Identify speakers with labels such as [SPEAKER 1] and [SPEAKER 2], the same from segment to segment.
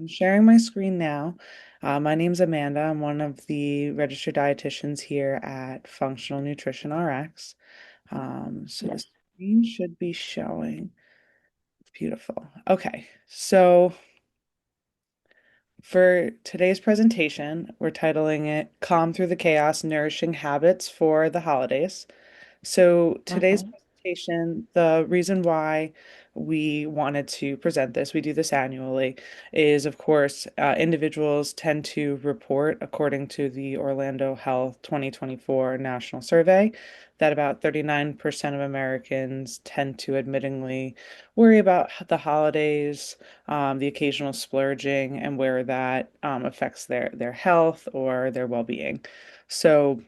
[SPEAKER 1] I'm sharing my screen now. My name's Amanda. I'm one of the registered dietitians here at Functional Nutrition RX. So the
[SPEAKER 2] Yes.
[SPEAKER 1] screen should be showing. Beautiful. Okay, so for today's presentation, we're titling it Calm Through the Chaos, Nourishing Habits for the Holidays. So today's
[SPEAKER 2] Mhm.
[SPEAKER 1] presentation, the reason why we wanted to present this, we do this annually, is of course, individuals tend to report, according to the Orlando Health 2024 National Survey, that about 39% of Americans tend to admittingly worry about the holidays, the occasional splurging, and where that affects their health or their well-being. So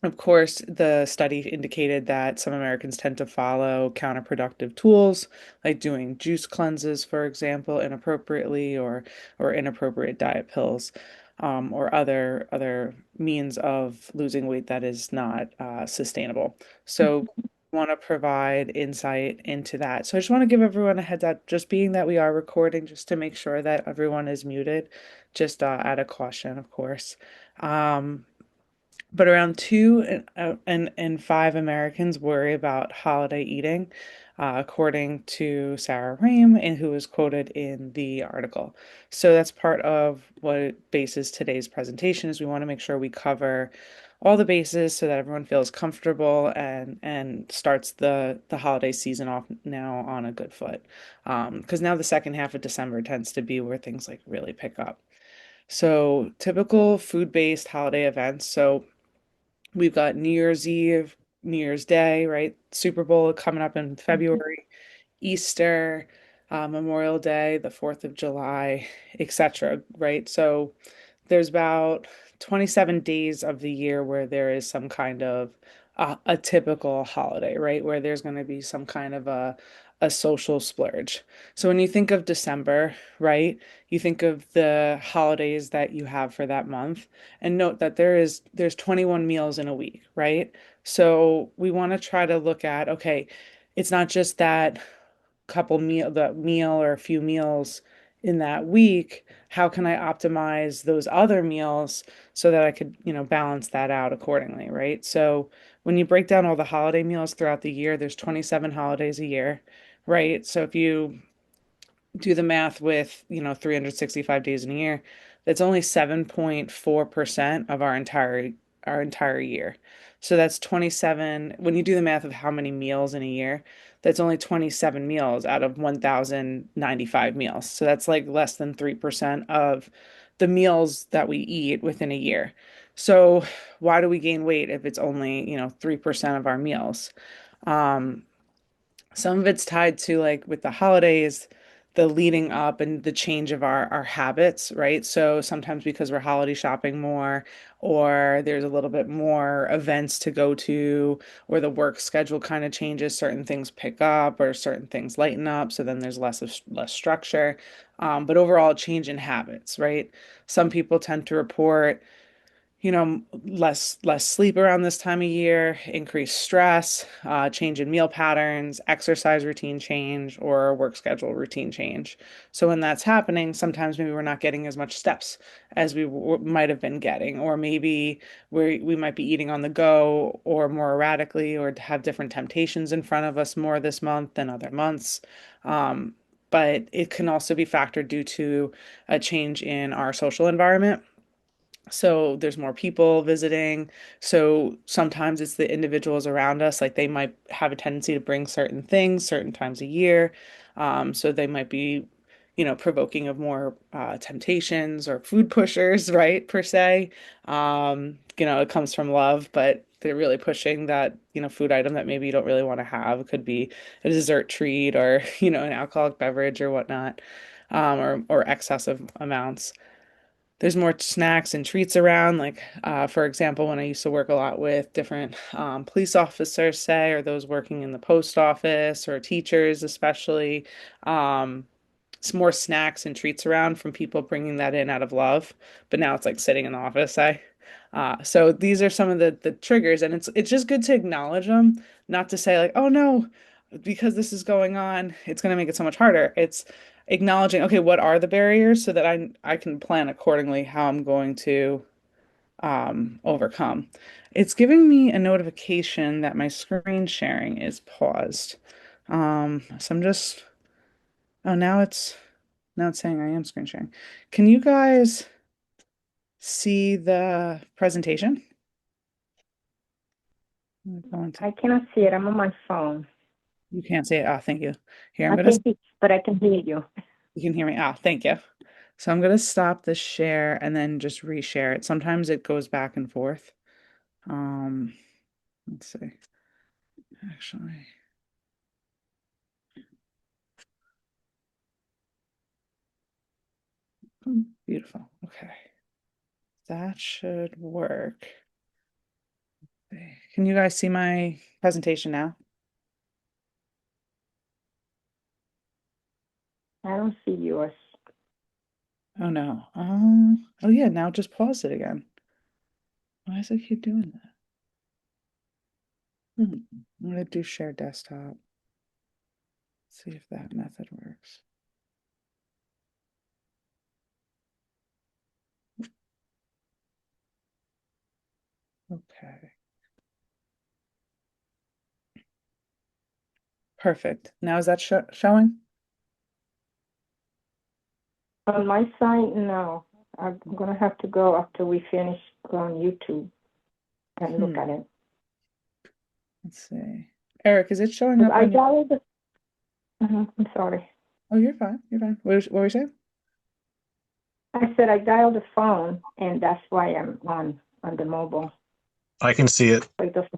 [SPEAKER 1] of course, the study indicated that some Americans tend to follow counterproductive tools, like doing juice cleanses, for example, inappropriately, or inappropriate diet pills, or other means of losing weight that is not sustainable. So, want to provide insight into that. So, I just want to give everyone a heads up, just being that we are recording, just to make sure that everyone is muted, just out of caution, of course. Um, but around two and five Americans worry about holiday eating, according to Sarah Rame, and who was quoted in the article. So that's part of what bases today's presentation is we want to make sure we cover all the bases so that everyone feels comfortable and starts the holiday season off now on a good foot. Because now the second half of December tends to be where things like really pick up. So typical food-based holiday events. So we've got New Year's Eve, New Year's Day, right? Super Bowl coming up in February, Easter, Memorial Day, the 4th of July, etc., right? So there's about 27 days of the year where there is some kind of a typical holiday, right? Where there's going to be some kind of a social splurge. So when you think of December, right, you think of the holidays that you have for that month, and note that there's 21 meals in a week, right? So we want to try to look at, okay, it's not just that the meal or a few meals in that week. How can I optimize those other meals so that I could, balance that out accordingly, right? So when you break down all the holiday meals throughout the year, there's 27 holidays a year, right? So if you do the math with, 365 days in a year, that's only 7.4% of our entire year. So that's 27. When you do the math of how many meals in a year, that's only 27 meals out of 1,095 meals. So that's like less than 3% of the meals that we eat within a year. So why do we gain weight if it's only, 3% of our meals? Um, some of it's tied to like with the holidays, the leading up and the change of our habits, right? So sometimes because we're holiday shopping more, or there's a little bit more events to go to, or the work schedule kind of changes, certain things pick up or certain things lighten up, so then there's less structure. But overall, change in habits, right? Some people tend to report less sleep around this time of year, increased stress, change in meal patterns, exercise routine change, or work schedule routine change. So when that's happening, sometimes maybe we're not getting as much steps as we might have been getting, or maybe we might be eating on the go or more erratically, or have different temptations in front of us more this month than other months. Um, but it can also be factored due to a change in our social environment. So there's more people visiting. So sometimes it's the individuals around us, like they might have a tendency to bring certain things certain times a year. So they might be, provoking of more temptations or food pushers, right, per se. It comes from love, but they're really pushing that, food item that maybe you don't really want to have. It could be a dessert treat or, an alcoholic beverage or whatnot, or excessive amounts. There's more snacks and treats around. Like, for example, when I used to work a lot with different police officers, say, or those working in the post office or teachers, especially, it's more snacks and treats around from people bringing that in out of love. But now it's like sitting in the office, say. So these are some of the triggers, and it's just good to acknowledge them, not to say like, oh no, because this is going on, it's going to make it so much harder. It's acknowledging, okay, what are the barriers so that I can plan accordingly how I'm going to overcome. It's giving me a notification that my screen sharing is paused. So I'm just, oh, now it's saying I am screen sharing. Can you guys see the presentation? I'm going to,
[SPEAKER 2] I cannot see it. I'm on my phone.
[SPEAKER 1] you can't see it. Ah, thank you. Here, I'm
[SPEAKER 2] I
[SPEAKER 1] gonna,
[SPEAKER 2] can see, but I can hear you.
[SPEAKER 1] you can hear me. Ah, thank you. So I'm gonna stop the share and then just reshare it. Sometimes it goes back and forth. Um, let's see. Actually, beautiful. Okay. That should work. Okay. Can you guys see my presentation now?
[SPEAKER 2] I don't see yours.
[SPEAKER 1] Oh no. Oh yeah, now just pause it again. Why does it keep doing that? I'm gonna do share desktop. See if that method works. Okay. Perfect. Now is that showing?
[SPEAKER 2] On my side, no. I'm gonna have to go after we finish on YouTube and look
[SPEAKER 1] Hmm.
[SPEAKER 2] at it.
[SPEAKER 1] Let's see. Eric, is it showing
[SPEAKER 2] Because
[SPEAKER 1] up
[SPEAKER 2] I
[SPEAKER 1] on your?
[SPEAKER 2] downloaded the. I'm sorry.
[SPEAKER 1] Oh, you're fine. You're fine. What were you saying?
[SPEAKER 2] I said I dialed the phone, and that's why I'm on the mobile.
[SPEAKER 3] I can see it.
[SPEAKER 2] So it doesn't.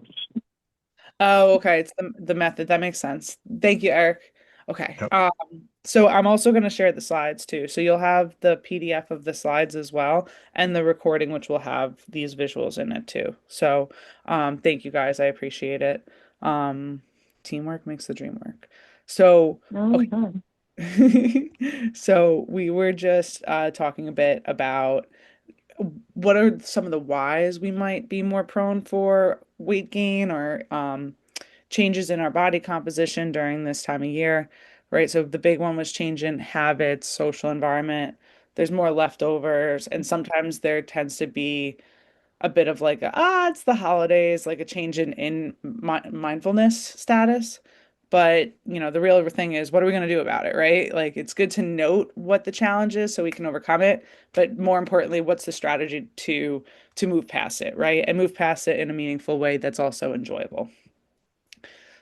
[SPEAKER 1] Oh, okay. It's the method. That makes sense. Thank you, Eric. Okay.
[SPEAKER 3] Yep.
[SPEAKER 1] So I'm also going to share the slides too. So you'll have the PDF of the slides as well, and the recording, which will have these visuals in it too. So, thank you guys. I appreciate it. Um, Teamwork makes the dream work. So, okay.
[SPEAKER 2] Mm-hmm.
[SPEAKER 1] So we were just talking a bit about what are some of the whys we might be more prone for weight gain or changes in our body composition during this time of year, right? So the big one was change in habits, social environment. There's more leftovers, and sometimes there tends to be a bit of like it's the holidays, like a change in mindfulness status. But, the real thing is, what are we going to do about it, right? Like, it's good to note what the challenge is so we can overcome it, but more importantly, what's the strategy to move past it, right? And move past it in a meaningful way that's also enjoyable.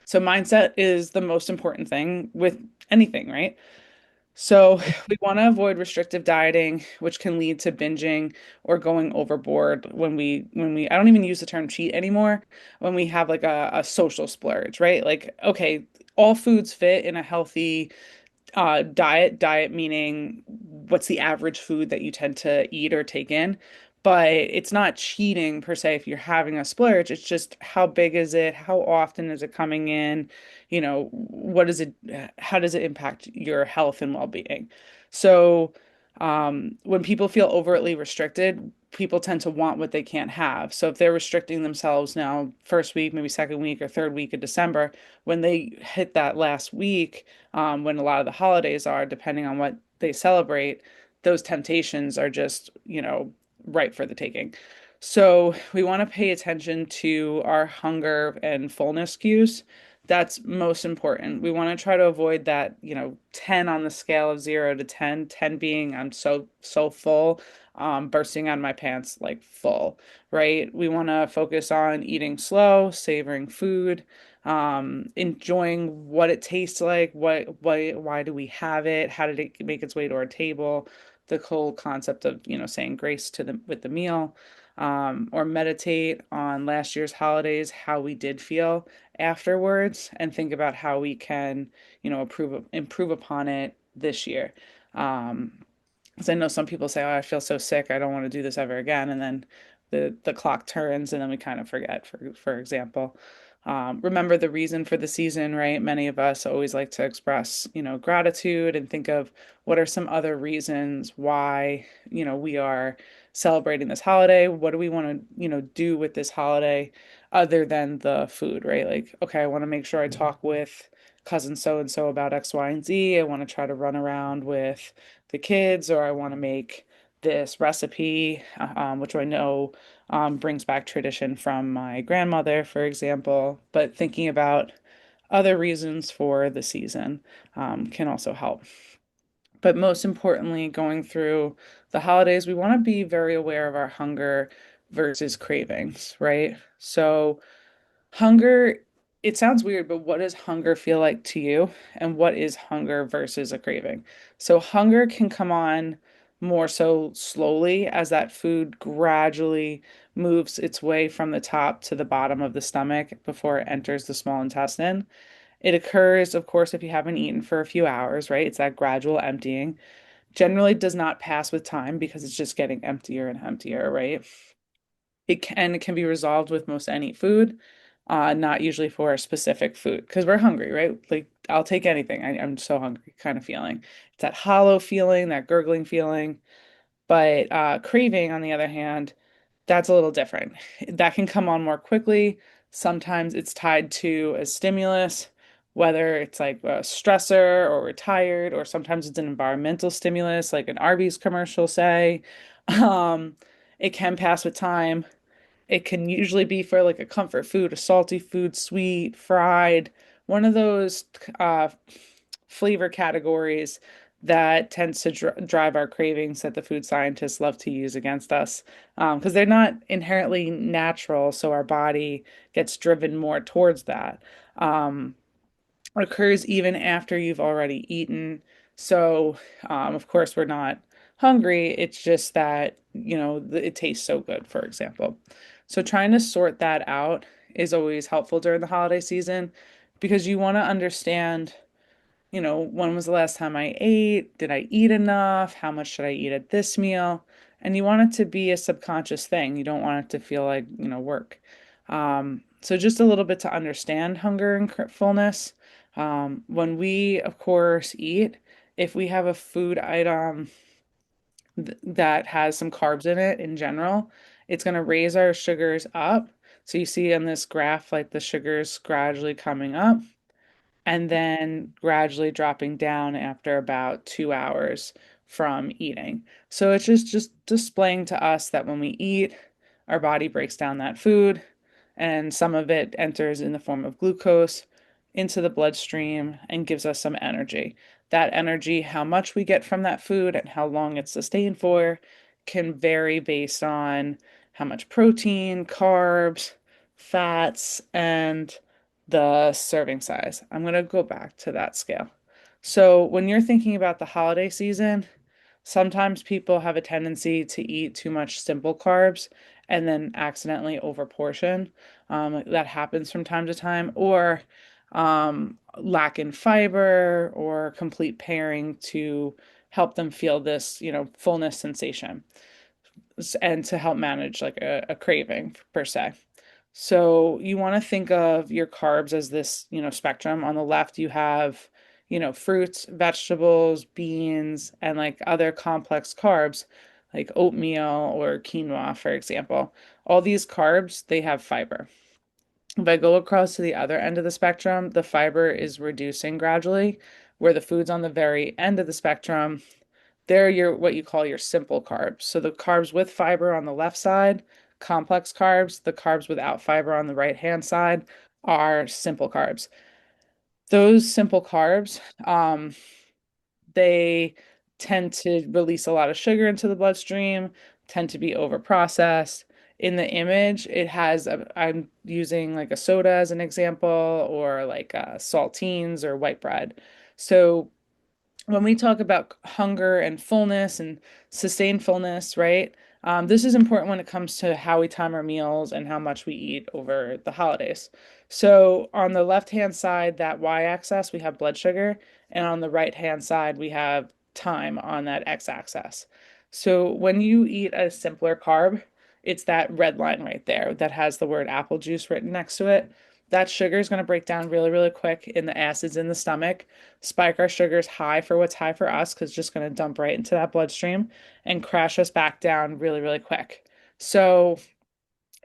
[SPEAKER 1] So mindset is the most important thing with anything, right? So we want to avoid restrictive dieting, which can lead to binging or going overboard when we I don't even use the term cheat anymore, when we have like a social splurge, right? Like, okay, all foods fit in a healthy diet meaning what's the average food that you tend to eat or take in. But it's not cheating per se if you're having a splurge. It's just how big is it? How often is it coming in? What is it? How does it impact your health and well-being? So, when people feel overtly restricted, people tend to want what they can't have. So if they're restricting themselves now, first week, maybe second week or third week of December, when they hit that last week, when a lot of the holidays are, depending on what they celebrate, those temptations are just, ripe for the taking. So we want to pay attention to our hunger and fullness cues. That's most important. We want to try to avoid that, 10 on the scale of 0 to 10, 10 being I'm so full, bursting out of my pants like full, right? We want to focus on eating slow, savoring food, enjoying what it tastes like, why do we have it? How did it make its way to our table? The whole concept of, saying grace to the with the meal, or meditate on last year's holidays, how we did feel afterwards, and think about how we can, improve upon it this year. Um, because I know some people say, "Oh, I feel so sick. I don't want to do this ever again." And then the clock turns, and then we kind of forget. For example, remember the reason for the season, right? Many of us always like to express, gratitude and think of what are some other reasons why, we are celebrating this holiday. What do we want to, do with this holiday other than the food, right? Like, okay, I want to make sure I talk with cousin so and so about X, Y, and Z. I want to try to run around with the kids, or I want to make this recipe, which I know brings back tradition from my grandmother, for example. But thinking about other reasons for the season can also help. But most importantly, going through the holidays, we want to be very aware of our hunger versus cravings, right? So, hunger, it sounds weird, but what does hunger feel like to you? And what is hunger versus a craving? So, hunger can come on more so slowly as that food gradually moves its way from the top to the bottom of the stomach before it enters the small intestine. It occurs, of course, if you haven't eaten for a few hours, right? It's that gradual emptying. Generally does not pass with time because it's just getting emptier and emptier, right? It can be resolved with most any food, not usually for a specific food because we're hungry, right? Like I'll take anything. I'm so hungry kind of feeling. It's that hollow feeling, that gurgling feeling. But craving, on the other hand, that's a little different. That can come on more quickly. Sometimes it's tied to a stimulus, whether it's like a stressor or we're tired, or sometimes it's an environmental stimulus, like an Arby's commercial, say. Um, it can pass with time. It can usually be for like a comfort food, a salty food, sweet, fried, one of those uh, flavor categories that tends to drive our cravings that the food scientists love to use against us because they're not inherently natural, so our body gets driven more towards that. Um, Occurs even after you've already eaten. So, of course, we're not hungry. It's just that, it tastes so good, for example. So, trying to sort that out is always helpful during the holiday season because you want to understand, when was the last time I ate? Did I eat enough? How much should I eat at this meal? And you want it to be a subconscious thing. You don't want it to feel like, work. So just a little bit to understand hunger and fullness. When we, of course, eat, if we have a food item that has some carbs in it in general, it's going to raise our sugars up. So you see on this graph, like the sugars gradually coming up and then gradually dropping down after about 2 hours from eating. So it's just displaying to us that when we eat, our body breaks down that food, and some of it enters in the form of glucose into the bloodstream and gives us some energy. That energy, how much we get from that food and how long it's sustained for, can vary based on how much protein, carbs, fats, and the serving size. I'm going to go back to that scale. So, when you're thinking about the holiday season, sometimes people have a tendency to eat too much simple carbs and then accidentally overportion. That happens from time to time, or lack in fiber or complete pairing to help them feel this, fullness sensation and to help manage like a craving per se. So you want to think of your carbs as this, spectrum. On the left, you have, fruits, vegetables, beans, and like other complex carbs, like oatmeal or quinoa, for example. All these carbs, they have fiber. If I go across to the other end of the spectrum, the fiber is reducing gradually, where the foods on the very end of the spectrum, they're your what you call your simple carbs. So the carbs with fiber on the left side, complex carbs, the carbs without fiber on the right-hand side are simple carbs. Those simple carbs, they tend to release a lot of sugar into the bloodstream, tend to be overprocessed. In the image, I'm using like a soda as an example, or like saltines or white bread. So when we talk about hunger and fullness and sustained fullness, right? This is important when it comes to how we time our meals and how much we eat over the holidays. So on the left-hand side, that y-axis, we have blood sugar, and on the right-hand side, we have time on that x-axis. So when you eat a simpler carb, it's that red line right there that has the word apple juice written next to it. That sugar is going to break down really, really quick in the acids in the stomach, spike our sugars high for what's high for us because it's just going to dump right into that bloodstream and crash us back down really, really quick. So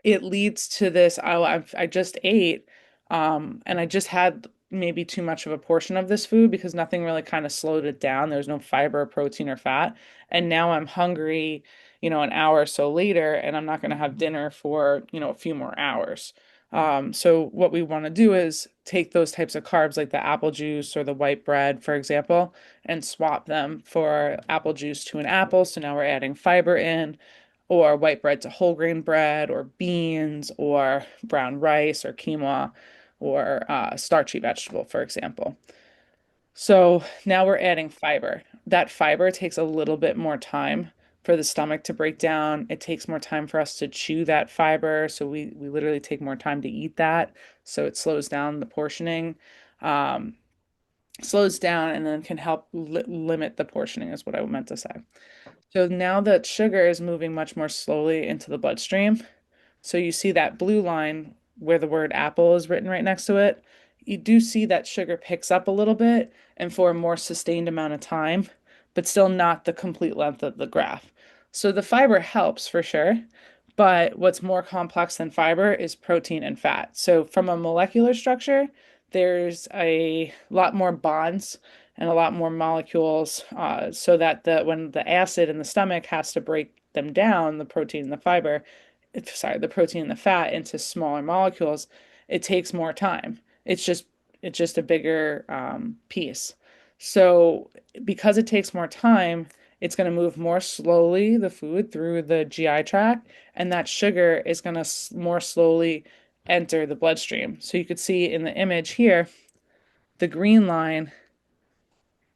[SPEAKER 1] it leads to this, I just ate, and I just had maybe too much of a portion of this food because nothing really kind of slowed it down. There's no fiber, protein, or fat. And now I'm hungry, an hour or so later, and I'm not going to have dinner for, a few more hours. So what we want to do is take those types of carbs like the apple juice or the white bread, for example, and swap them for apple juice to an apple. So now we're adding fiber in, or white bread to whole grain bread, or beans, or brown rice, or quinoa, or starchy vegetable, for example. So now we're adding fiber. That fiber takes a little bit more time for the stomach to break down. It takes more time for us to chew that fiber. So we literally take more time to eat that. So it slows down the portioning, um, slows down, and then can help limit the portioning, is what I meant to say. So now that sugar is moving much more slowly into the bloodstream, so you see that blue line where the word apple is written right next to it. You do see that sugar picks up a little bit and for a more sustained amount of time, but still not the complete length of the graph. So the fiber helps for sure, but what's more complex than fiber is protein and fat. So from a molecular structure, there's a lot more bonds and a lot more molecules, so that when the acid in the stomach has to break them down, the protein and the fiber, the protein and the fat into smaller molecules, it takes more time. It's just a bigger piece. So because it takes more time, it's going to move more slowly, the food, through the GI tract, and that sugar is going to more slowly enter the bloodstream. So you could see in the image here, the green line,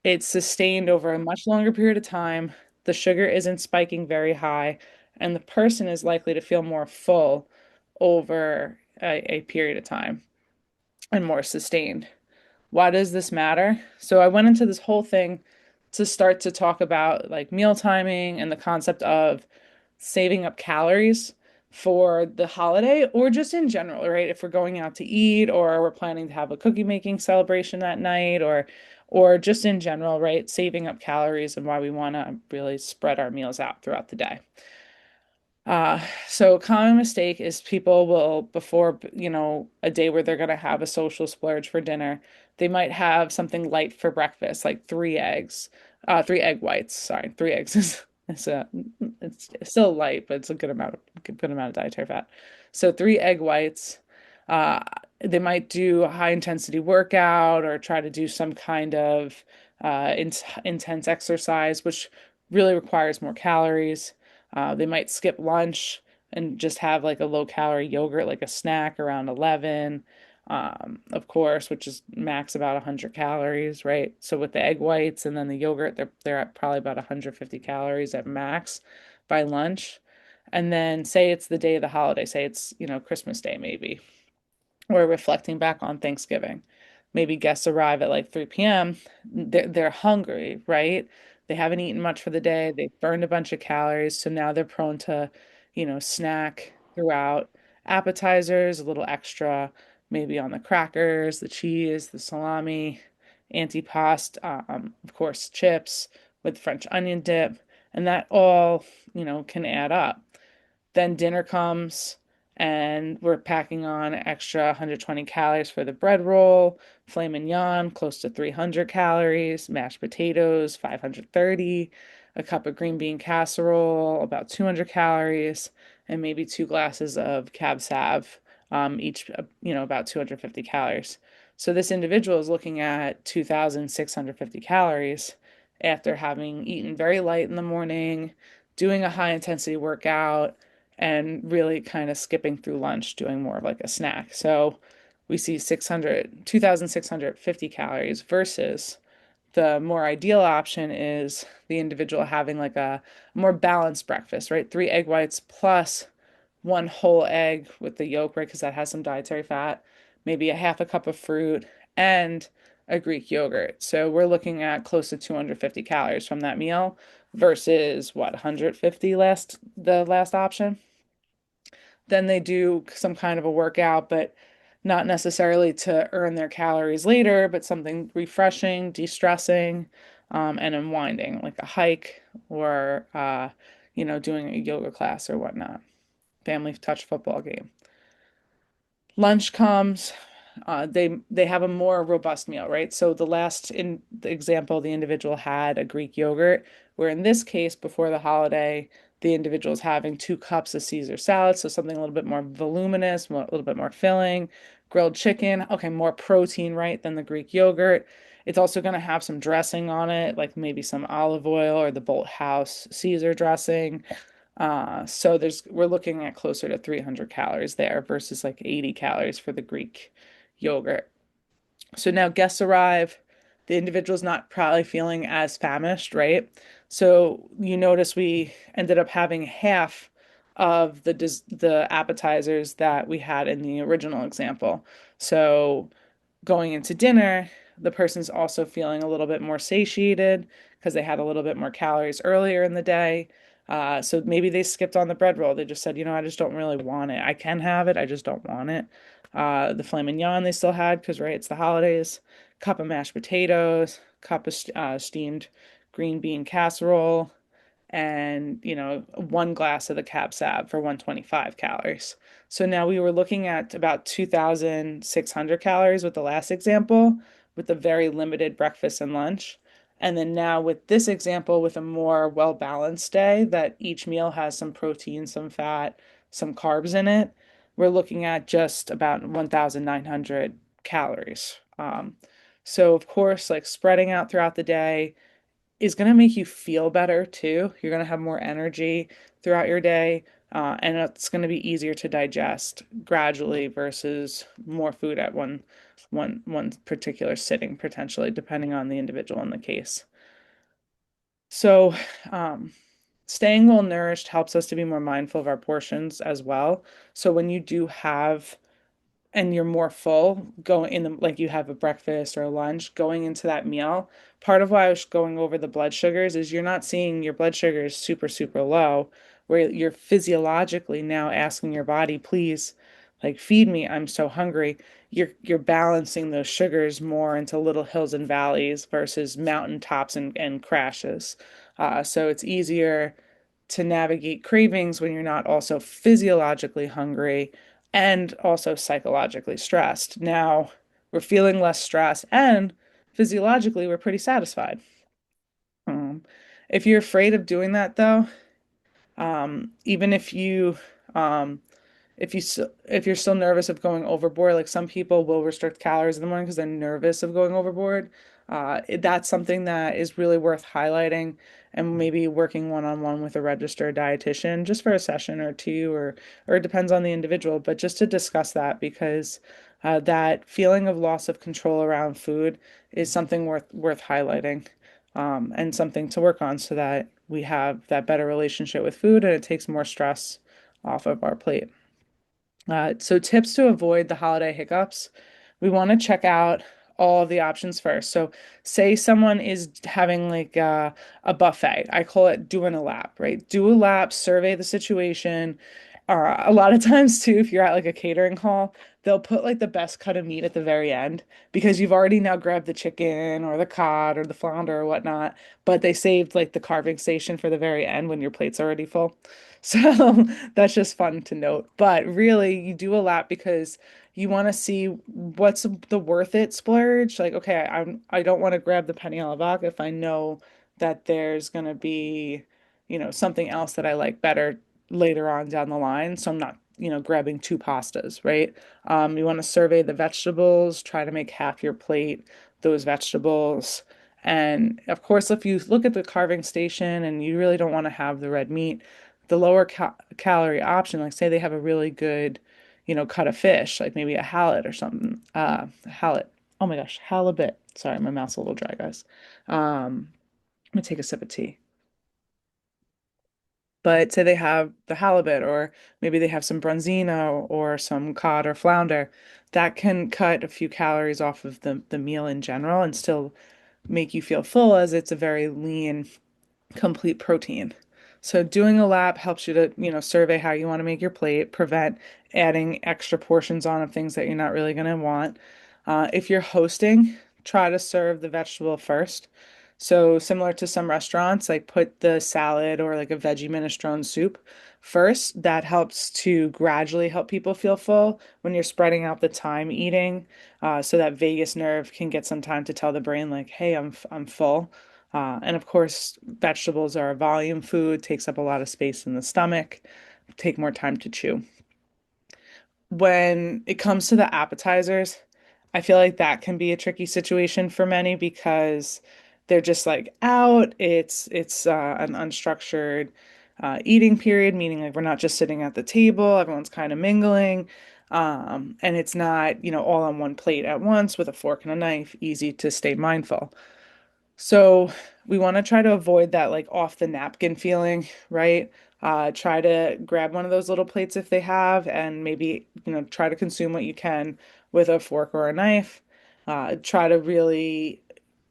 [SPEAKER 1] it's sustained over a much longer period of time. The sugar isn't spiking very high, and the person is likely to feel more full over a period of time and more sustained. Why does this matter? So I went into this whole thing to start to talk about like meal timing and the concept of saving up calories for the holiday or just in general, right? If we're going out to eat or we're planning to have a cookie making celebration that night or just in general, right? Saving up calories and why we want to really spread our meals out throughout the day. So a common mistake is people will, before, a day where they're going to have a social splurge for dinner, they might have something light for breakfast, like three egg whites. Sorry, three eggs is it's a it's still light, but it's a good amount of dietary fat. So three egg whites. Uh, they might do a high intensity workout or try to do some kind of intense exercise, which really requires more calories. They might skip lunch and just have like a low calorie yogurt, like a snack around 11, of course, which is max about 100 calories, right? So with the egg whites and then the yogurt, they're at probably about 150 calories at max by lunch. And then say it's the day of the holiday, say it's, Christmas Day maybe. We're reflecting back on Thanksgiving. Maybe guests arrive at like 3 p.m. They're hungry, right? They haven't eaten much for the day. They've burned a bunch of calories. So now they're prone to, snack throughout. Appetizers, a little extra, maybe on the crackers, the cheese, the salami, antipasto, of course, chips with French onion dip. And that all, can add up. Then dinner comes and we're packing on extra 120 calories for the bread roll, filet mignon, close to 300 calories, mashed potatoes, 530, a cup of green bean casserole, about 200 calories, and maybe two glasses of cab sav, each, about 250 calories. So this individual is looking at 2,650 calories after having eaten very light in the morning, doing a high intensity workout, and really kind of skipping through lunch, doing more of like a snack. So we see 2,650 calories versus the more ideal option is the individual having like a more balanced breakfast, right? Three egg whites plus one whole egg with the yolk, right? Because that has some dietary fat, maybe a half a cup of fruit, and a Greek yogurt. So we're looking at close to 250 calories from that meal versus what, 150 the last option? Then they do some kind of a workout, but not necessarily to earn their calories later, but something refreshing, de-stressing, and unwinding, like a hike or, doing a yoga class or whatnot. Family touch football game. Lunch comes. they have a more robust meal, right? So the last in the example, the individual had a Greek yogurt, where in this case, before the holiday, the individual is having 2 cups of Caesar salad, so something a little bit more voluminous, a little bit more filling, grilled chicken, okay, more protein, right, than the Greek yogurt. It's also going to have some dressing on it, like maybe some olive oil or the Bolt House Caesar dressing. So we're looking at closer to 300 calories there versus like 80 calories for the Greek yogurt. So now guests arrive. The individual's not probably feeling as famished, right? So you notice we ended up having half of the appetizers that we had in the original example. So going into dinner, the person's also feeling a little bit more satiated because they had a little bit more calories earlier in the day. So maybe they skipped on the bread roll. They just said, I just don't really want it. I can have it, I just don't want it. The filet mignon they still had because, right, it's the holidays. Cup of mashed potatoes, cup of steamed green bean casserole, and 1 glass of the Cab Sav for 125 calories. So now we were looking at about 2,600 calories with the last example, with a very limited breakfast and lunch. And then now with this example, with a more well-balanced day that each meal has some protein, some fat, some carbs in it, we're looking at just about 1,900 calories. So of course, like spreading out throughout the day is going to make you feel better too. You're going to have more energy throughout your day, and it's going to be easier to digest gradually versus more food at one particular sitting, potentially, depending on the individual in the case. So, um, staying well nourished helps us to be more mindful of our portions as well. So when you do have and you're more full going in the like you have a breakfast or a lunch going into that meal. Part of why I was going over the blood sugars is you're not seeing your blood sugars super, super low, where you're physiologically now asking your body, please, like feed me, I'm so hungry. You're balancing those sugars more into little hills and valleys versus mountain tops and crashes. So it's easier to navigate cravings when you're not also physiologically hungry and also psychologically stressed. Now we're feeling less stress and physiologically we're pretty satisfied. Um, if you're afraid of doing that though, even um, if you're still nervous of going overboard, like some people will restrict calories in the morning because they're nervous of going overboard. That's something that is really worth highlighting and maybe working one-on-one with a registered dietitian just for a session or two, or it depends on the individual, but just to discuss that because that feeling of loss of control around food is something worth highlighting, and something to work on so that we have that better relationship with food and it takes more stress off of our plate. So tips to avoid the holiday hiccups. We want to check out all of the options first. So say someone is having like a buffet. I call it doing a lap, right? Do a lap, survey the situation. A lot of times too, if you're at like a catering hall, they'll put like the best cut of meat at the very end because you've already now grabbed the chicken or the cod or the flounder or whatnot, but they saved like the carving station for the very end when your plate's already full. So that's just fun to note. But really, you do a lap because you want to see what's the worth it splurge. Like, okay, I don't want to grab the penne alla vodka if I know that there's gonna be, something else that I like better later on down the line. So I'm not, grabbing 2 pastas, right? You want to survey the vegetables, try to make half your plate those vegetables. And of course, if you look at the carving station and you really don't want to have the red meat, the lower calorie option, like say they have a really good, cut of fish, like maybe a halibut or something. Halibut. Oh my gosh, halibut. Sorry, my mouth's a little dry, guys. Let me take a sip of tea. But say they have the halibut, or maybe they have some branzino or some cod or flounder, that can cut a few calories off of the meal in general and still make you feel full as it's a very lean complete protein. So doing a lap helps you to, survey how you want to make your plate, prevent adding extra portions on of things that you're not really going to want. If you're hosting, try to serve the vegetable first. So similar to some restaurants, like put the salad or like a veggie minestrone soup first. That helps to gradually help people feel full when you're spreading out the time eating, so that vagus nerve can get some time to tell the brain like, "Hey, I'm full." And of course, vegetables are a volume food, takes up a lot of space in the stomach, take more time to chew. When it comes to the appetizers, I feel like that can be a tricky situation for many because they're just like out. It's an unstructured eating period, meaning like we're not just sitting at the table, everyone's kind of mingling. And it's not, all on one plate at once with a fork and a knife, easy to stay mindful. So we want to try to avoid that like off the napkin feeling, right? Try to grab one of those little plates if they have, and maybe, try to consume what you can with a fork or a knife. Try to really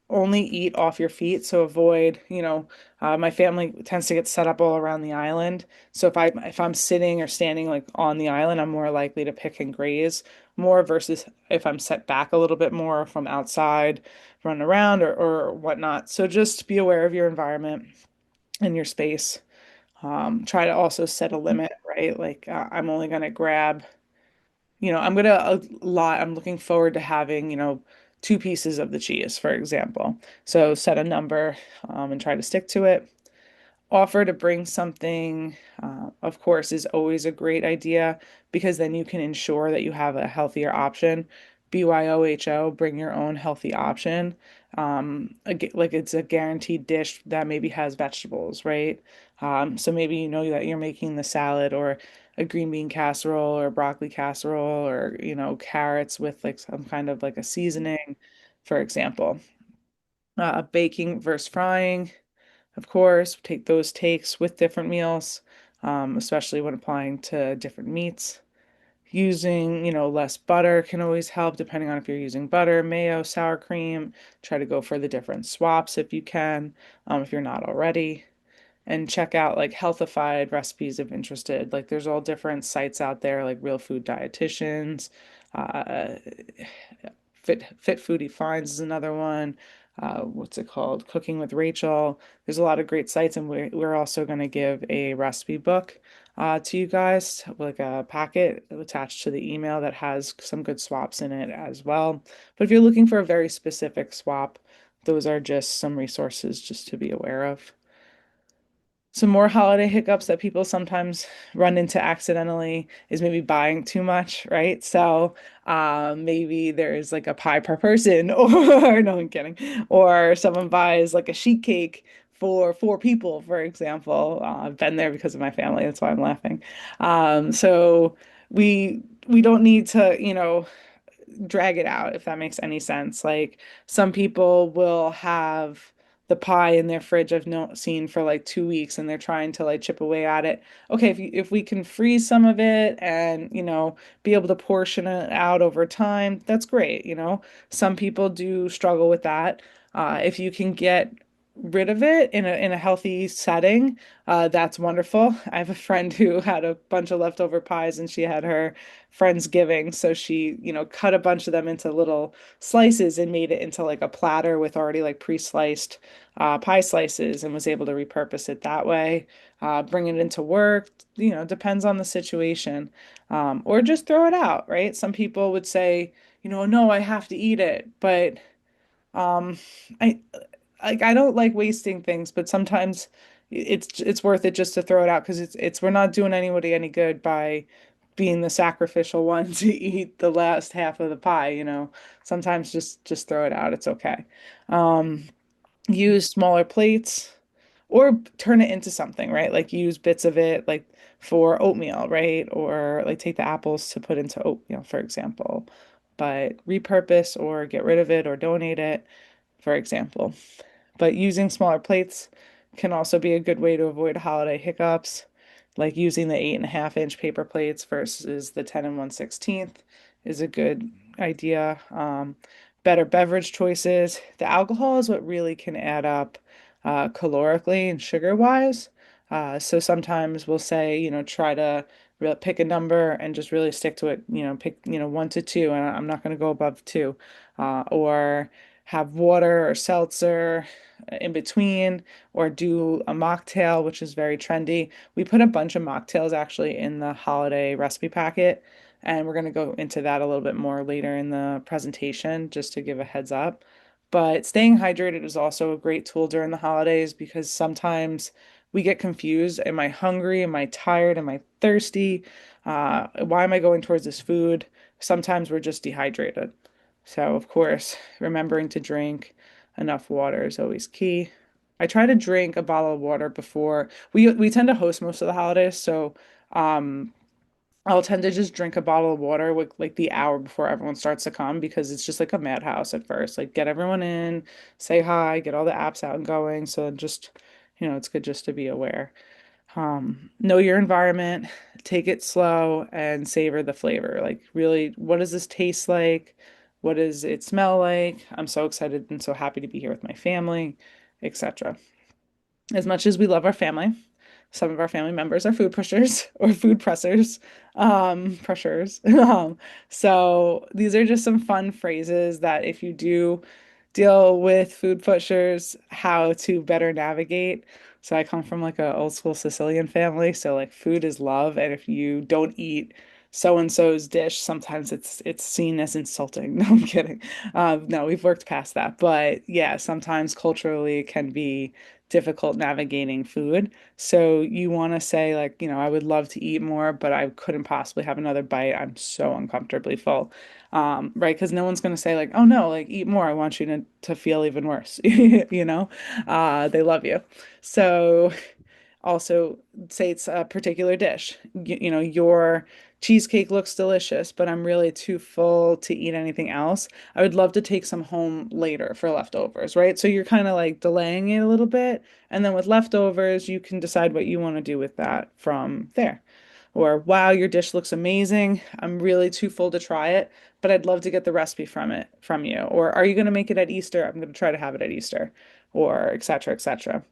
[SPEAKER 1] only eat off your feet. So avoid, my family tends to get set up all around the island. So if I'm sitting or standing like on the island, I'm more likely to pick and graze more versus if I'm set back a little bit more from outside, running around or whatnot. So just be aware of your environment and your space. Try to also set a limit, right? Like I'm only gonna grab I'm gonna a lot. I'm looking forward to having, two pieces of the cheese, for example. So set a number, and try to stick to it. Offer to bring something, of course, is always a great idea because then you can ensure that you have a healthier option. BYOHO, bring your own healthy option. Like it's a guaranteed dish that maybe has vegetables, right? So maybe you know that you're making the salad or a green bean casserole or broccoli casserole or, carrots with like some kind of like a seasoning, for example. Baking versus frying. Of course, take those takes with different meals, especially when applying to different meats. Using, less butter can always help, depending on if you're using butter, mayo, sour cream. Try to go for the different swaps if you can, if you're not already. And check out like healthified recipes if interested. Like there's all different sites out there, like Real Food Dietitians, uh, Fit Foodie Finds is another one. What's it called? Cooking with Rachel. There's a lot of great sites, and we're also going to give a recipe book to you guys, like a packet attached to the email that has some good swaps in it as well. But if you're looking for a very specific swap, those are just some resources just to be aware of. Some more holiday hiccups that people sometimes run into accidentally is maybe buying too much, right? So maybe there's like a pie per person, or no, I'm kidding. Or someone buys like a sheet cake for four people, for example. I've been there because of my family. That's why I'm laughing. So we don't need to, drag it out, if that makes any sense. Like some people will have the pie in their fridge I've no seen for like 2 weeks and they're trying to like chip away at it. Okay, if we can freeze some of it and, be able to portion it out over time, that's great, Some people do struggle with that. If you can get rid of it in a healthy setting, that's wonderful. I have a friend who had a bunch of leftover pies and she had her Friendsgiving. So she, cut a bunch of them into little slices and made it into like a platter with already like pre-sliced pie slices and was able to repurpose it that way. Bring it into work, depends on the situation. Or just throw it out, right? Some people would say, no, I have to eat it. But um, I I don't like wasting things, but sometimes it's worth it just to throw it out because it's we're not doing anybody any good by being the sacrificial one to eat the last half of the pie. Sometimes just throw it out. It's okay. Um, Use smaller plates or turn it into something, right? Like use bits of it like for oatmeal, right? Or like take the apples to put into oatmeal, for example. But repurpose or get rid of it or donate it, for example. But using smaller plates can also be a good way to avoid holiday hiccups, like using the 8.5-inch paper plates versus the 10 and 1/16 is a good idea. Better beverage choices. The alcohol is what really can add up calorically and sugar wise. So sometimes we'll say, try to pick a number and just really stick to it. Pick, 1 to 2, and I'm not going to go above 2. Or have water or seltzer in between, or do a mocktail, which is very trendy. We put a bunch of mocktails actually in the holiday recipe packet, and we're going to go into that a little bit more later in the presentation, just to give a heads up. But staying hydrated is also a great tool during the holidays because sometimes we get confused. Am I hungry? Am I tired? Am I thirsty? Why am I going towards this food? Sometimes we're just dehydrated. So, of course, remembering to drink enough water is always key. I try to drink a bottle of water before we tend to host most of the holidays, so um I'll tend to just drink a bottle of water with like the hour before everyone starts to come because it's just like a madhouse at first. Like get everyone in, say hi, get all the apps out and going. So just, it's good just to be aware. Know your environment, take it slow and savor the flavor. Like really, what does this taste like? What does it smell like? I'm so excited and so happy to be here with my family, etc. As much as we love our family, some of our family members are food pushers or food pressers, pressures. So these are just some fun phrases that if you do deal with food pushers, how to better navigate. So I come from like a old school Sicilian family, so like food is love, and if you don't eat so and so's dish, sometimes it's seen as insulting. No, I'm kidding. No, we've worked past that, but yeah, sometimes culturally it can be difficult navigating food. So you want to say like, I would love to eat more, but I couldn't possibly have another bite. I'm so uncomfortably full. Right? Because no one's going to say like, oh no, like eat more. I want you to feel even worse. They love you. So also say it's a particular dish. Your cheesecake looks delicious, but I'm really too full to eat anything else. I would love to take some home later for leftovers, right? So you're kind of like delaying it a little bit. And then with leftovers, you can decide what you want to do with that from there. Or, wow, your dish looks amazing. I'm really too full to try it, but I'd love to get the recipe from you. Or, are you going to make it at Easter? I'm going to try to have it at Easter, or et cetera, et cetera.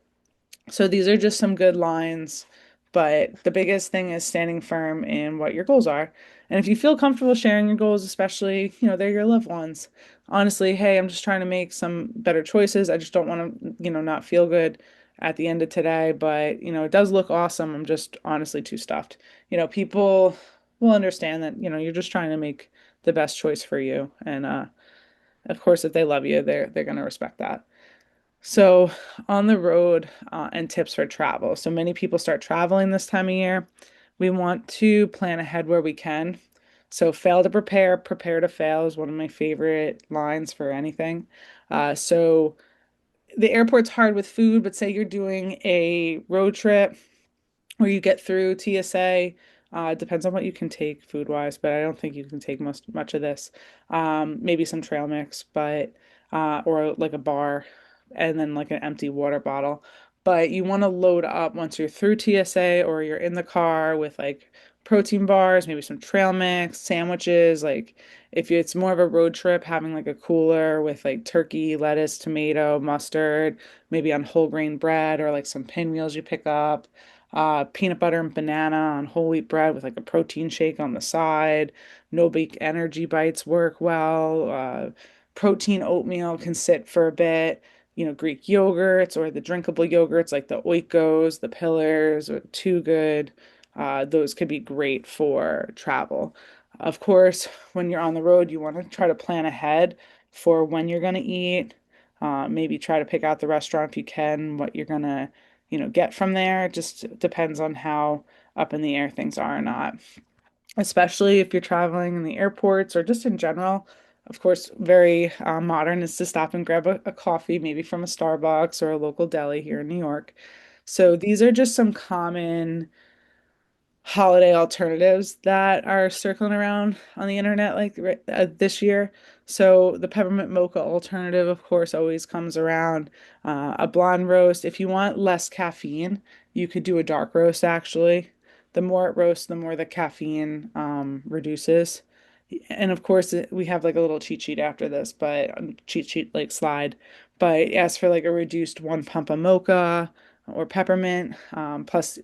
[SPEAKER 1] So these are just some good lines, but the biggest thing is standing firm in what your goals are. And if you feel comfortable sharing your goals, especially, they're your loved ones. Honestly, hey, I'm just trying to make some better choices. I just don't want to, not feel good at the end of today, but, it does look awesome. I'm just honestly too stuffed. People will understand that, you're just trying to make the best choice for you. And of course, if they love you, they're going to respect that. So, on the road and tips for travel. So, many people start traveling this time of year. We want to plan ahead where we can. So, fail to prepare, prepare to fail is one of my favorite lines for anything. So, the airport's hard with food, but say you're doing a road trip where you get through TSA. It depends on what you can take food wise, but I don't think you can take much of this. Maybe some trail mix, but or like a bar, and then like an empty water bottle. But you want to load up once you're through TSA or you're in the car with like protein bars, maybe some trail mix, sandwiches. Like if it's more of a road trip, having like a cooler with like turkey, lettuce, tomato, mustard, maybe on whole grain bread or like some pinwheels you pick up, peanut butter and banana on whole wheat bread with like a protein shake on the side. No bake energy bites work well. Protein oatmeal can sit for a bit. Greek yogurts or the drinkable yogurts like the Oikos, the Pillars, or Too Good. Those could be great for travel. Of course, when you're on the road, you want to try to plan ahead for when you're going to eat. Maybe try to pick out the restaurant if you can, what you're going to get from there. It just depends on how up in the air things are or not. Especially if you're traveling in the airports or just in general. Of course, very modern is to stop and grab a coffee, maybe from a Starbucks or a local deli here in New York. So these are just some common holiday alternatives that are circling around on the internet like this year. So the peppermint mocha alternative, of course, always comes around. A blonde roast. If you want less caffeine, you could do a dark roast actually. The more it roasts, the more the caffeine reduces. And of course, we have like a little cheat sheet after this, but cheat sheet like slide. But as for like a reduced one pump of mocha or peppermint, plus,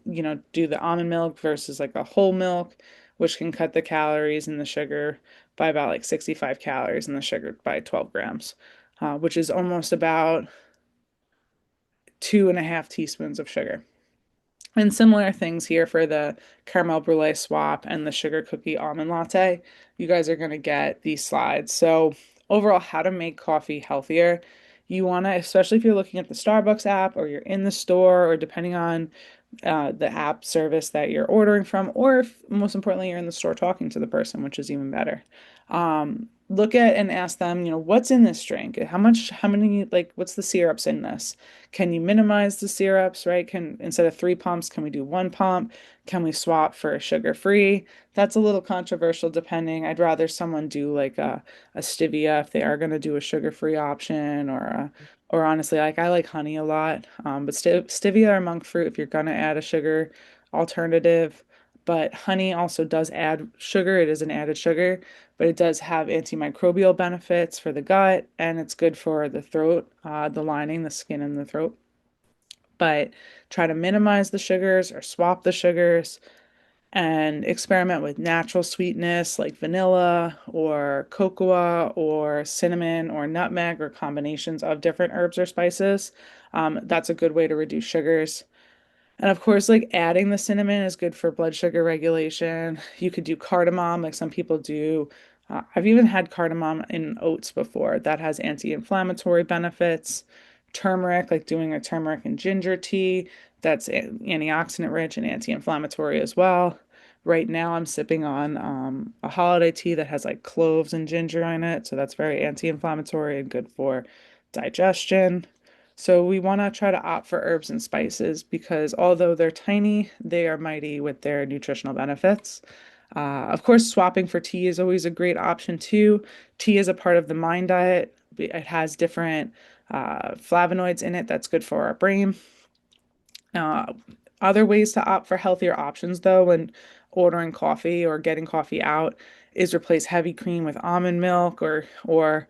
[SPEAKER 1] do the almond milk versus like a whole milk, which can cut the calories and the sugar by about like 65 calories and the sugar by 12 grams. which is almost about 2.5 teaspoons of sugar. And similar things here for the caramel brulee swap and the sugar cookie almond latte. You guys are going to get these slides. So, overall, how to make coffee healthier. You want to, especially if you're looking at the Starbucks app or you're in the store, or depending on the app service that you're ordering from, or if most importantly, you're in the store talking to the person, which is even better. Look at and ask them, what's in this drink? How many, like, what's the syrups in this? Can you minimize the syrups, right? Instead of 3 pumps, can we do 1 pump? Can we swap for a sugar-free? That's a little controversial depending. I'd rather someone do like a stevia if they are going to do a sugar-free option, or honestly, like I like honey a lot. But stevia or monk fruit if you're gonna add a sugar alternative. But honey also does add sugar. It is an added sugar, but it does have antimicrobial benefits for the gut, and it's good for the throat, the lining, the skin in the throat. But try to minimize the sugars or swap the sugars and experiment with natural sweetness like vanilla or cocoa or cinnamon or nutmeg or combinations of different herbs or spices. That's a good way to reduce sugars. And of course, like adding the cinnamon is good for blood sugar regulation. You could do cardamom, like some people do. I've even had cardamom in oats before. That has anti-inflammatory benefits. Turmeric, like doing a turmeric and ginger tea, that's antioxidant rich and anti-inflammatory as well. Right now, I'm sipping on a holiday tea that has like cloves and ginger in it, so that's very anti-inflammatory and good for digestion. So we want to try to opt for herbs and spices because although they're tiny, they are mighty with their nutritional benefits. Of course, swapping for tea is always a great option too. Tea is a part of the mind diet. It has different flavonoids in it that's good for our brain. Uh, Other ways to opt for healthier options, though, when ordering coffee or getting coffee out, is replace heavy cream with almond milk or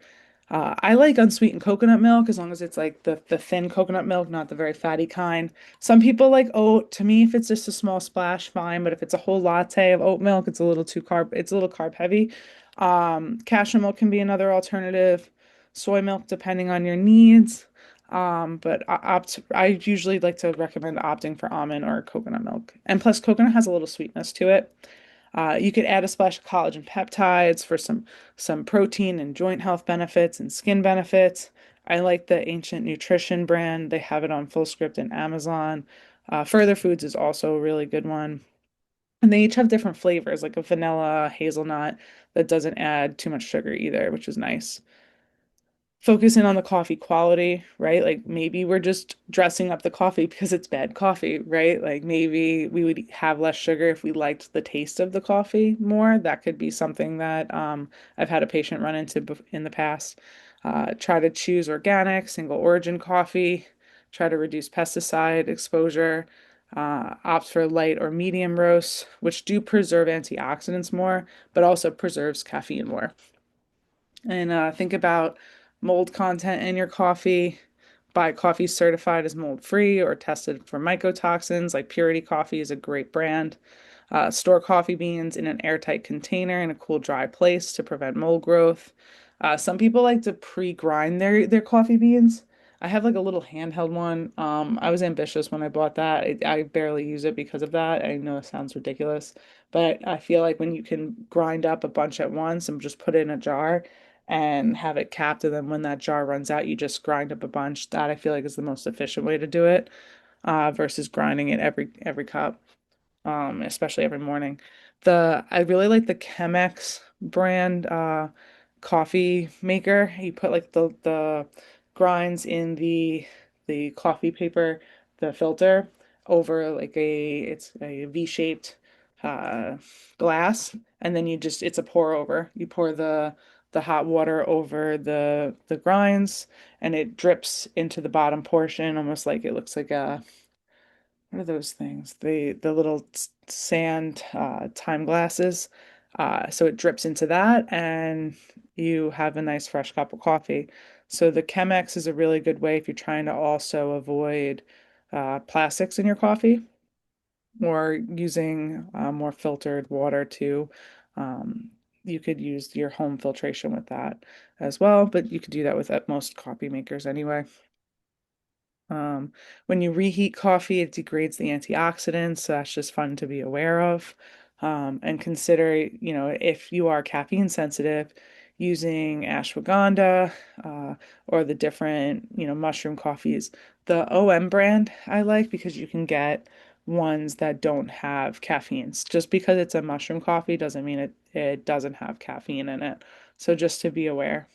[SPEAKER 1] I like unsweetened coconut milk as long as it's like the thin coconut milk, not the very fatty kind. Some people like oat. To me, if it's just a small splash, fine. But if it's a whole latte of oat milk, it's a little carb heavy. Cashew milk can be another alternative. Soy milk, depending on your needs. But I usually like to recommend opting for almond or coconut milk. And plus, coconut has a little sweetness to it. You could add a splash of collagen peptides for some protein and joint health benefits and skin benefits. I like the Ancient Nutrition brand. They have it on Fullscript and Amazon. Further Foods is also a really good one. And they each have different flavors, like a vanilla, hazelnut, that doesn't add too much sugar either, which is nice. Focusing on the coffee quality, right? Like maybe we're just dressing up the coffee because it's bad coffee, right? Like maybe we would have less sugar if we liked the taste of the coffee more. That could be something that I've had a patient run into in the past. Try to choose organic, single origin coffee. Try to reduce pesticide exposure. Opt for light or medium roasts, which do preserve antioxidants more, but also preserves caffeine more. And think about mold content in your coffee. Buy coffee certified as mold free or tested for mycotoxins. Like Purity Coffee is a great brand. Store coffee beans in an airtight container in a cool, dry place to prevent mold growth. Some people like to pre-grind their coffee beans. I have like a little handheld one. I was ambitious when I bought that. I barely use it because of that. I know it sounds ridiculous, but I feel like when you can grind up a bunch at once and just put it in a jar and have it capped, and then when that jar runs out, you just grind up a bunch. That I feel like is the most efficient way to do it, versus grinding it every cup, especially every morning. I really like the Chemex brand coffee maker. You put like the grinds in the coffee paper, the filter over like it's a V-shaped uh glass, and then it's a pour over. You pour the hot water over the grinds, and it drips into the bottom portion, almost like it looks like a what are those things? The little sand time glasses. So it drips into that, and you have a nice fresh cup of coffee. So the Chemex is a really good way if you're trying to also avoid plastics in your coffee, or using more filtered water too. Um, you could use your home filtration with that as well, but you could do that with most coffee makers anyway. Um, when you reheat coffee, it degrades the antioxidants, so that's just fun to be aware of. And consider, if you are caffeine sensitive, using ashwagandha, or the different, mushroom coffees. The OM brand I like because you can get ones that don't have caffeines. Just because it's a mushroom coffee doesn't mean it doesn't have caffeine in it. So just to be aware.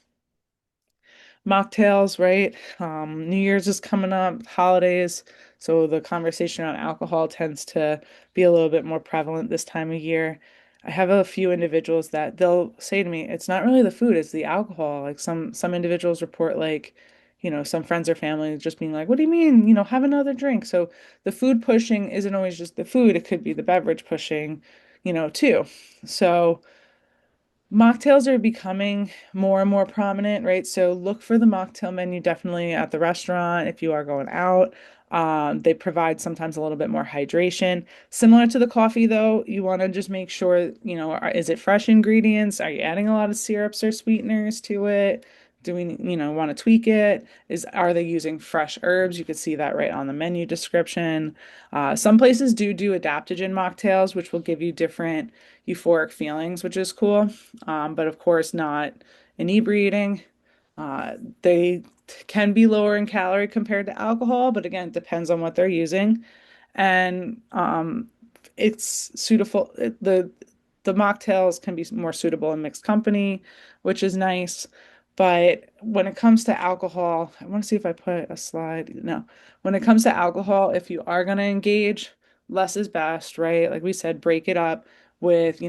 [SPEAKER 1] Mocktails, right? New Year's is coming up, holidays. So the conversation on alcohol tends to be a little bit more prevalent this time of year. I have a few individuals that they'll say to me, it's not really the food, it's the alcohol. Like some individuals report like, some friends or family just being like, what do you mean? Have another drink. So the food pushing isn't always just the food, it could be the beverage pushing, too. So mocktails are becoming more and more prominent, right? So look for the mocktail menu definitely at the restaurant if you are going out. They provide sometimes a little bit more hydration. Similar to the coffee, though, you want to just make sure, is it fresh ingredients? Are you adding a lot of syrups or sweeteners to it? Do we, want to tweak it? Are they using fresh herbs? You could see that right on the menu description. Some places do adaptogen mocktails, which will give you different euphoric feelings, which is cool, but of course not inebriating. They can be lower in calorie compared to alcohol, but again, it depends on what they're using. And it's suitable. The mocktails can be more suitable in mixed company, which is nice. But when it comes to alcohol, I want to see if I put a slide. No, when it comes to alcohol, if you are going to engage, less is best, right? Like we said, break it up with,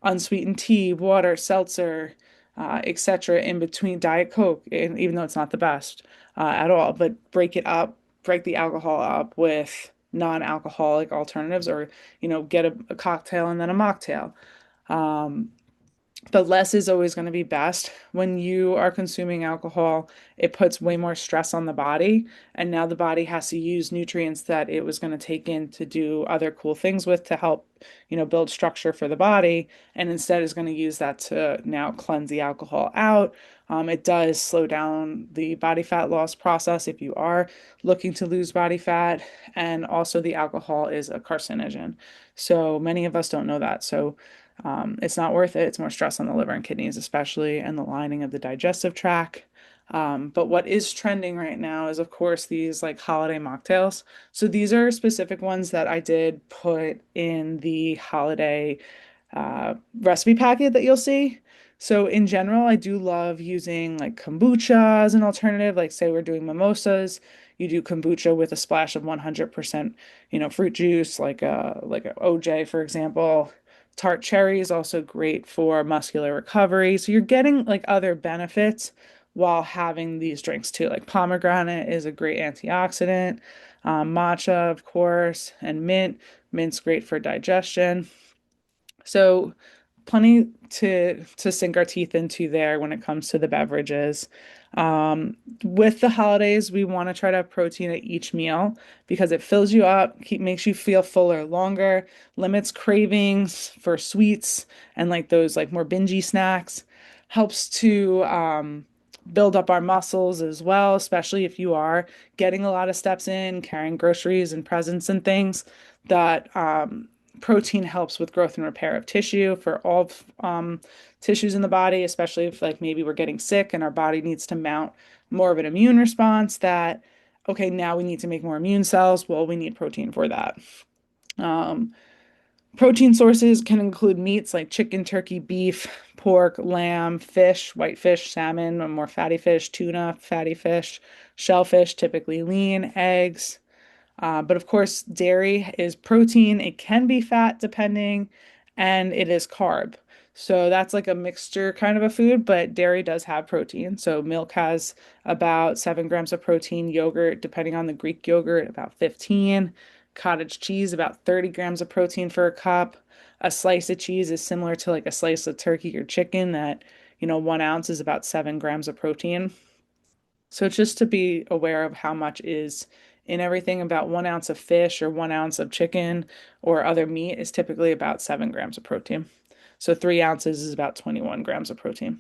[SPEAKER 1] unsweetened tea, water, seltzer, etc. in between Diet Coke, and even though it's not the best at all, but break it up, break the alcohol up with non-alcoholic alternatives, or get a cocktail and then a mocktail. Um, but less is always going to be best. When you are consuming alcohol, it puts way more stress on the body. And now the body has to use nutrients that it was going to take in to do other cool things with to help, build structure for the body. And instead is going to use that to now cleanse the alcohol out. It does slow down the body fat loss process if you are looking to lose body fat. And also, the alcohol is a carcinogen. So many of us don't know that. So, it's not worth it. It's more stress on the liver and kidneys, especially, and the lining of the digestive tract. But what is trending right now is, of course, these like holiday mocktails. So these are specific ones that I did put in the holiday recipe packet that you'll see. So in general, I do love using like kombucha as an alternative. Like say we're doing mimosas, you do kombucha with a splash of 100%, fruit juice, like a OJ, for example. Tart cherry is also great for muscular recovery. So you're getting like other benefits while having these drinks too. Like pomegranate is a great antioxidant. Matcha, of course, and mint. Mint's great for digestion. So plenty to sink our teeth into there when it comes to the beverages. With the holidays, we want to try to have protein at each meal because it fills you up, makes you feel fuller longer, limits cravings for sweets and like those like more bingy snacks, helps to build up our muscles as well, especially if you are getting a lot of steps in, carrying groceries and presents and things that protein helps with growth and repair of tissue for all tissues in the body, especially if like maybe we're getting sick and our body needs to mount more of an immune response that, okay, now we need to make more immune cells. Well, we need protein for that. Um, Protein sources can include meats like chicken, turkey, beef, pork, lamb, fish, whitefish, salmon, or more fatty fish, tuna, fatty fish, shellfish, typically lean, eggs. But of course, dairy is protein. It can be fat depending, and it is carb. So that's like a mixture kind of a food, but dairy does have protein. So milk has about 7 grams of protein, yogurt, depending on the Greek yogurt, about 15. Cottage cheese, about 30 grams of protein for a cup. A slice of cheese is similar to like a slice of turkey or chicken that, 1 ounce is about 7 grams of protein. So just to be aware of how much is in everything, about 1 ounce of fish or 1 ounce of chicken or other meat is typically about 7 grams of protein. So 3 ounces is about 21 grams of protein.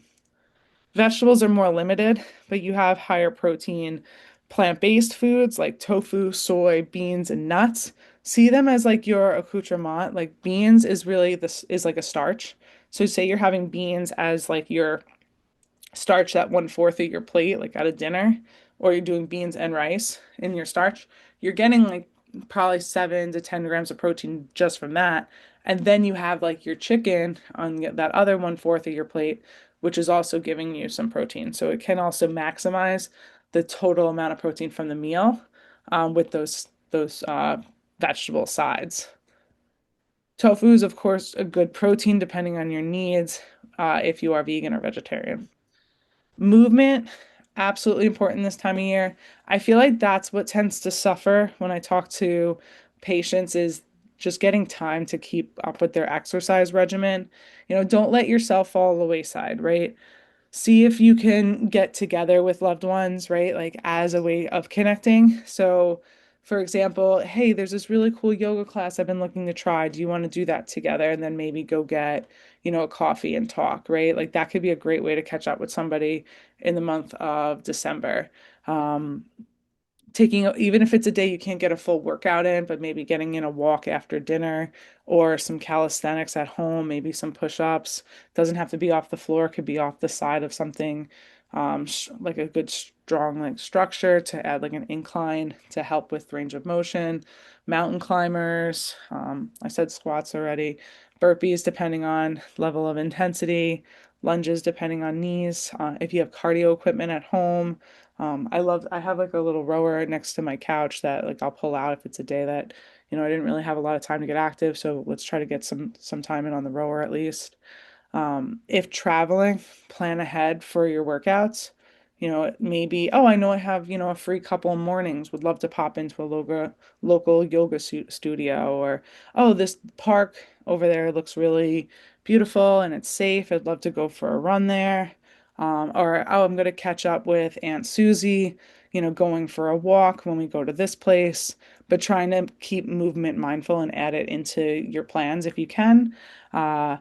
[SPEAKER 1] Vegetables are more limited, but you have higher protein plant-based foods like tofu, soy, beans, and nuts. See them as like your accoutrement. Like beans is really this is like a starch. So say you're having beans as like your starch, that 1/4 of your plate, like at a dinner, or you're doing beans and rice in your starch, you're getting like probably 7 to 10 grams of protein just from that. And then you have like your chicken on that other 1/4 of your plate, which is also giving you some protein. So it can also maximize the total amount of protein from the meal with those vegetable sides. Tofu is, of course, a good protein depending on your needs if you are vegan or vegetarian. Movement, absolutely important this time of year. I feel like that's what tends to suffer when I talk to patients is just getting time to keep up with their exercise regimen. Don't let yourself fall to the wayside, right? See if you can get together with loved ones, right? Like as a way of connecting. So, for example, hey, there's this really cool yoga class I've been looking to try. Do you want to do that together? And then maybe go get, a coffee and talk, right? Like that could be a great way to catch up with somebody in the month of December. Um, Taking even if it's a day you can't get a full workout in, but maybe getting in a walk after dinner or some calisthenics at home, maybe some push-ups. Doesn't have to be off the floor, could be off the side of something like a good strong like structure to add like an incline to help with range of motion. Mountain climbers, I said squats already, burpees depending on level of intensity, lunges depending on knees. If you have cardio equipment at home, I have like a little rower next to my couch that like I'll pull out if it's a day that, I didn't really have a lot of time to get active, so let's try to get some time in on the rower at least. If traveling, plan ahead for your workouts. Maybe, oh, I know I have, a free couple of mornings, would love to pop into a local yoga studio, or, oh, this park over there looks really beautiful and it's safe. I'd love to go for a run there. Or, oh, I'm going to catch up with Aunt Susie, going for a walk when we go to this place, but trying to keep movement mindful and add it into your plans if you can. Uh,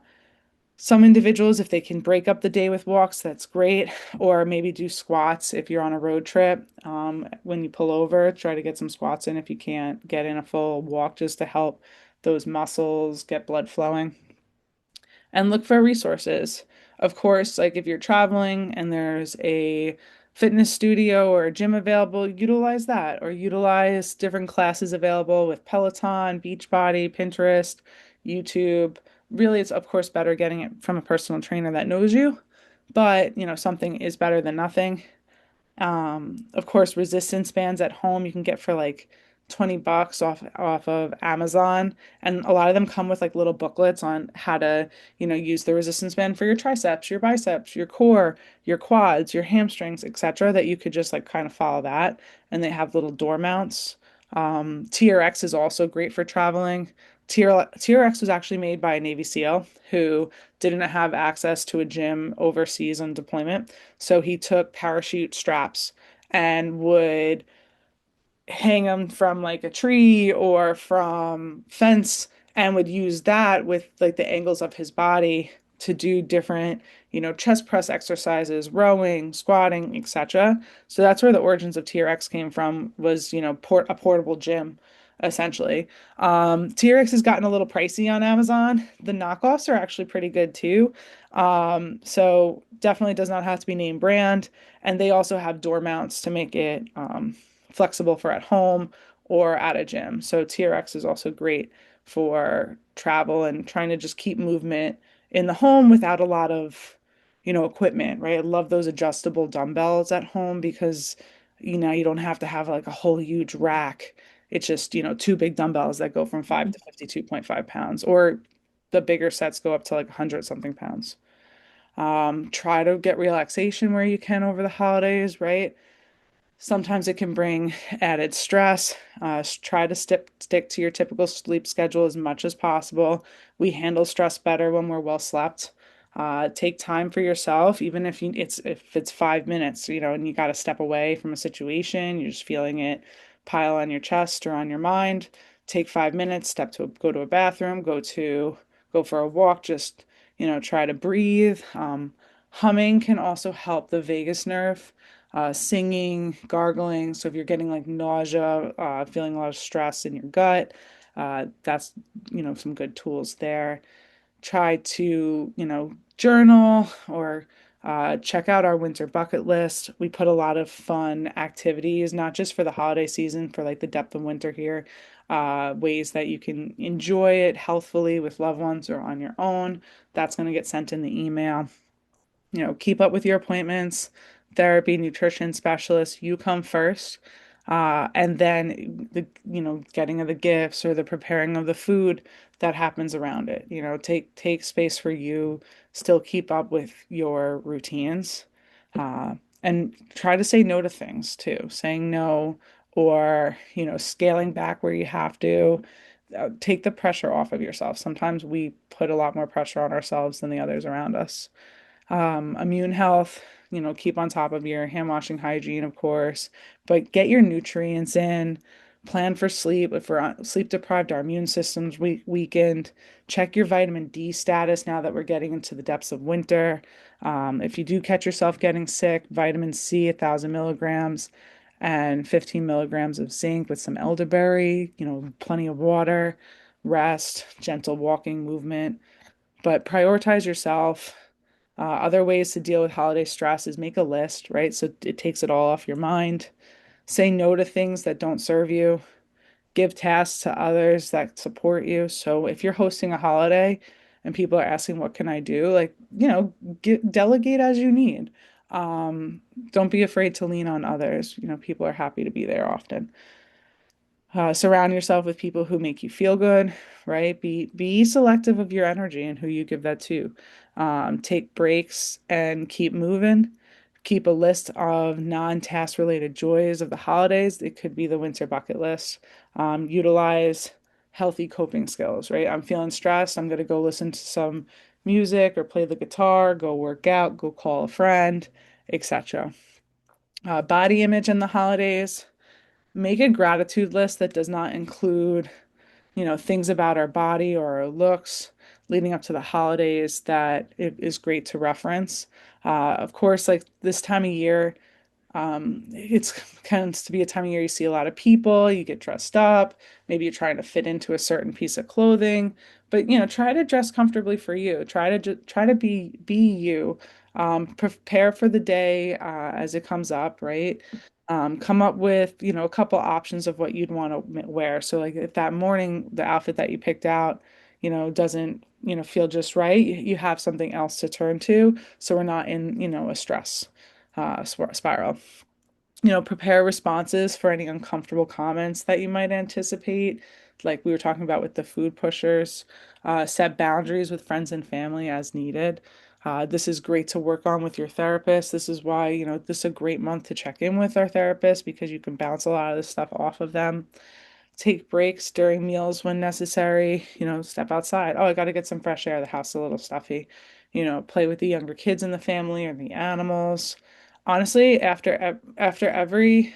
[SPEAKER 1] some individuals, if they can break up the day with walks, that's great. Or maybe do squats if you're on a road trip. When you pull over, try to get some squats in if you can't get in a full walk just to help those muscles get blood flowing and look for resources. Of course, like if you're traveling and there's a fitness studio or a gym available, utilize that or utilize different classes available with Peloton, Beachbody, Pinterest, YouTube. Really, it's of course better getting it from a personal trainer that knows you, but something is better than nothing. Of course, resistance bands at home you can get for like $20 off of Amazon, and a lot of them come with like little booklets on how to, use the resistance band for your triceps, your biceps, your core, your quads, your hamstrings, etc. That you could just like kind of follow that, and they have little door mounts. TRX is also great for traveling. TRX was actually made by a Navy SEAL who didn't have access to a gym overseas on deployment. So he took parachute straps and would hang them from like a tree or from fence and would use that with like the angles of his body to do different, chest press exercises, rowing, squatting, etc. So that's where the origins of TRX came from was, a portable gym essentially. TRX has gotten a little pricey on Amazon. The knockoffs are actually pretty good too. So definitely does not have to be name brand. And they also have door mounts to make it flexible for at home or at a gym. So TRX is also great for travel and trying to just keep movement in the home without a lot of, equipment, right? I love those adjustable dumbbells at home because, you don't have to have like a whole huge rack. It's just, two big dumbbells that go from 5 to 52.5 pounds, or the bigger sets go up to like 100 something pounds. Try to get relaxation where you can over the holidays, right? Sometimes it can bring added stress. Try to stick to your typical sleep schedule as much as possible. We handle stress better when we're well slept. Take time for yourself, even if it's 5 minutes, and you got to step away from a situation, you're just feeling it pile on your chest or on your mind. Take 5 minutes, go to a bathroom, go for a walk, just try to breathe. Humming can also help the vagus nerve. Singing, gargling. So if you're getting like nausea, feeling a lot of stress in your gut, that's, some good tools there. Try to, journal or check out our winter bucket list. We put a lot of fun activities, not just for the holiday season, for like the depth of winter here, ways that you can enjoy it healthfully with loved ones or on your own. That's going to get sent in the email. Keep up with your appointments, therapy, nutrition specialist, you come first. And then getting of the gifts or the preparing of the food that happens around it. Take space for you, still keep up with your routines, and try to say no to things too. Saying no or, scaling back where you have to. Take the pressure off of yourself. Sometimes we put a lot more pressure on ourselves than the others around us. Immune health, keep on top of your hand washing hygiene, of course, but get your nutrients in. Plan for sleep. If we're sleep deprived, our immune system's weakened. Check your vitamin D status now that we're getting into the depths of winter. If you do catch yourself getting sick, vitamin C, 1,000 milligrams, and 15 milligrams of zinc with some elderberry, plenty of water, rest, gentle walking movement, but prioritize yourself. Other ways to deal with holiday stress is make a list, right? So it takes it all off your mind. Say no to things that don't serve you. Give tasks to others that support you. So if you're hosting a holiday and people are asking, what can I do? Like, delegate as you need. Um, don't be afraid to lean on others. People are happy to be there often. Surround yourself with people who make you feel good, right? Be selective of your energy and who you give that to. Take breaks and keep moving. Keep a list of non-task related joys of the holidays. It could be the winter bucket list. Utilize healthy coping skills, right? I'm feeling stressed. I'm going to go listen to some music or play the guitar, go work out, go call a friend, etc. Body image in the holidays. Make a gratitude list that does not include, things about our body or our looks leading up to the holidays that it is great to reference. Of course, like this time of year, it's tends to be a time of year you see a lot of people, you get dressed up, maybe you're trying to fit into a certain piece of clothing, but try to dress comfortably for you. Try to be you. Prepare for the day as it comes up, right? Come up with, a couple options of what you'd want to wear. So like if that morning the outfit that you picked out, doesn't, feel just right, you have something else to turn to, so we're not in, a stress spiral. Prepare responses for any uncomfortable comments that you might anticipate, like we were talking about with the food pushers. Set boundaries with friends and family as needed. This is great to work on with your therapist. This is why, this is a great month to check in with our therapist because you can bounce a lot of this stuff off of them. Take breaks during meals when necessary, step outside. Oh, I got to get some fresh air. The house is a little stuffy. Play with the younger kids in the family or the animals. Honestly, after every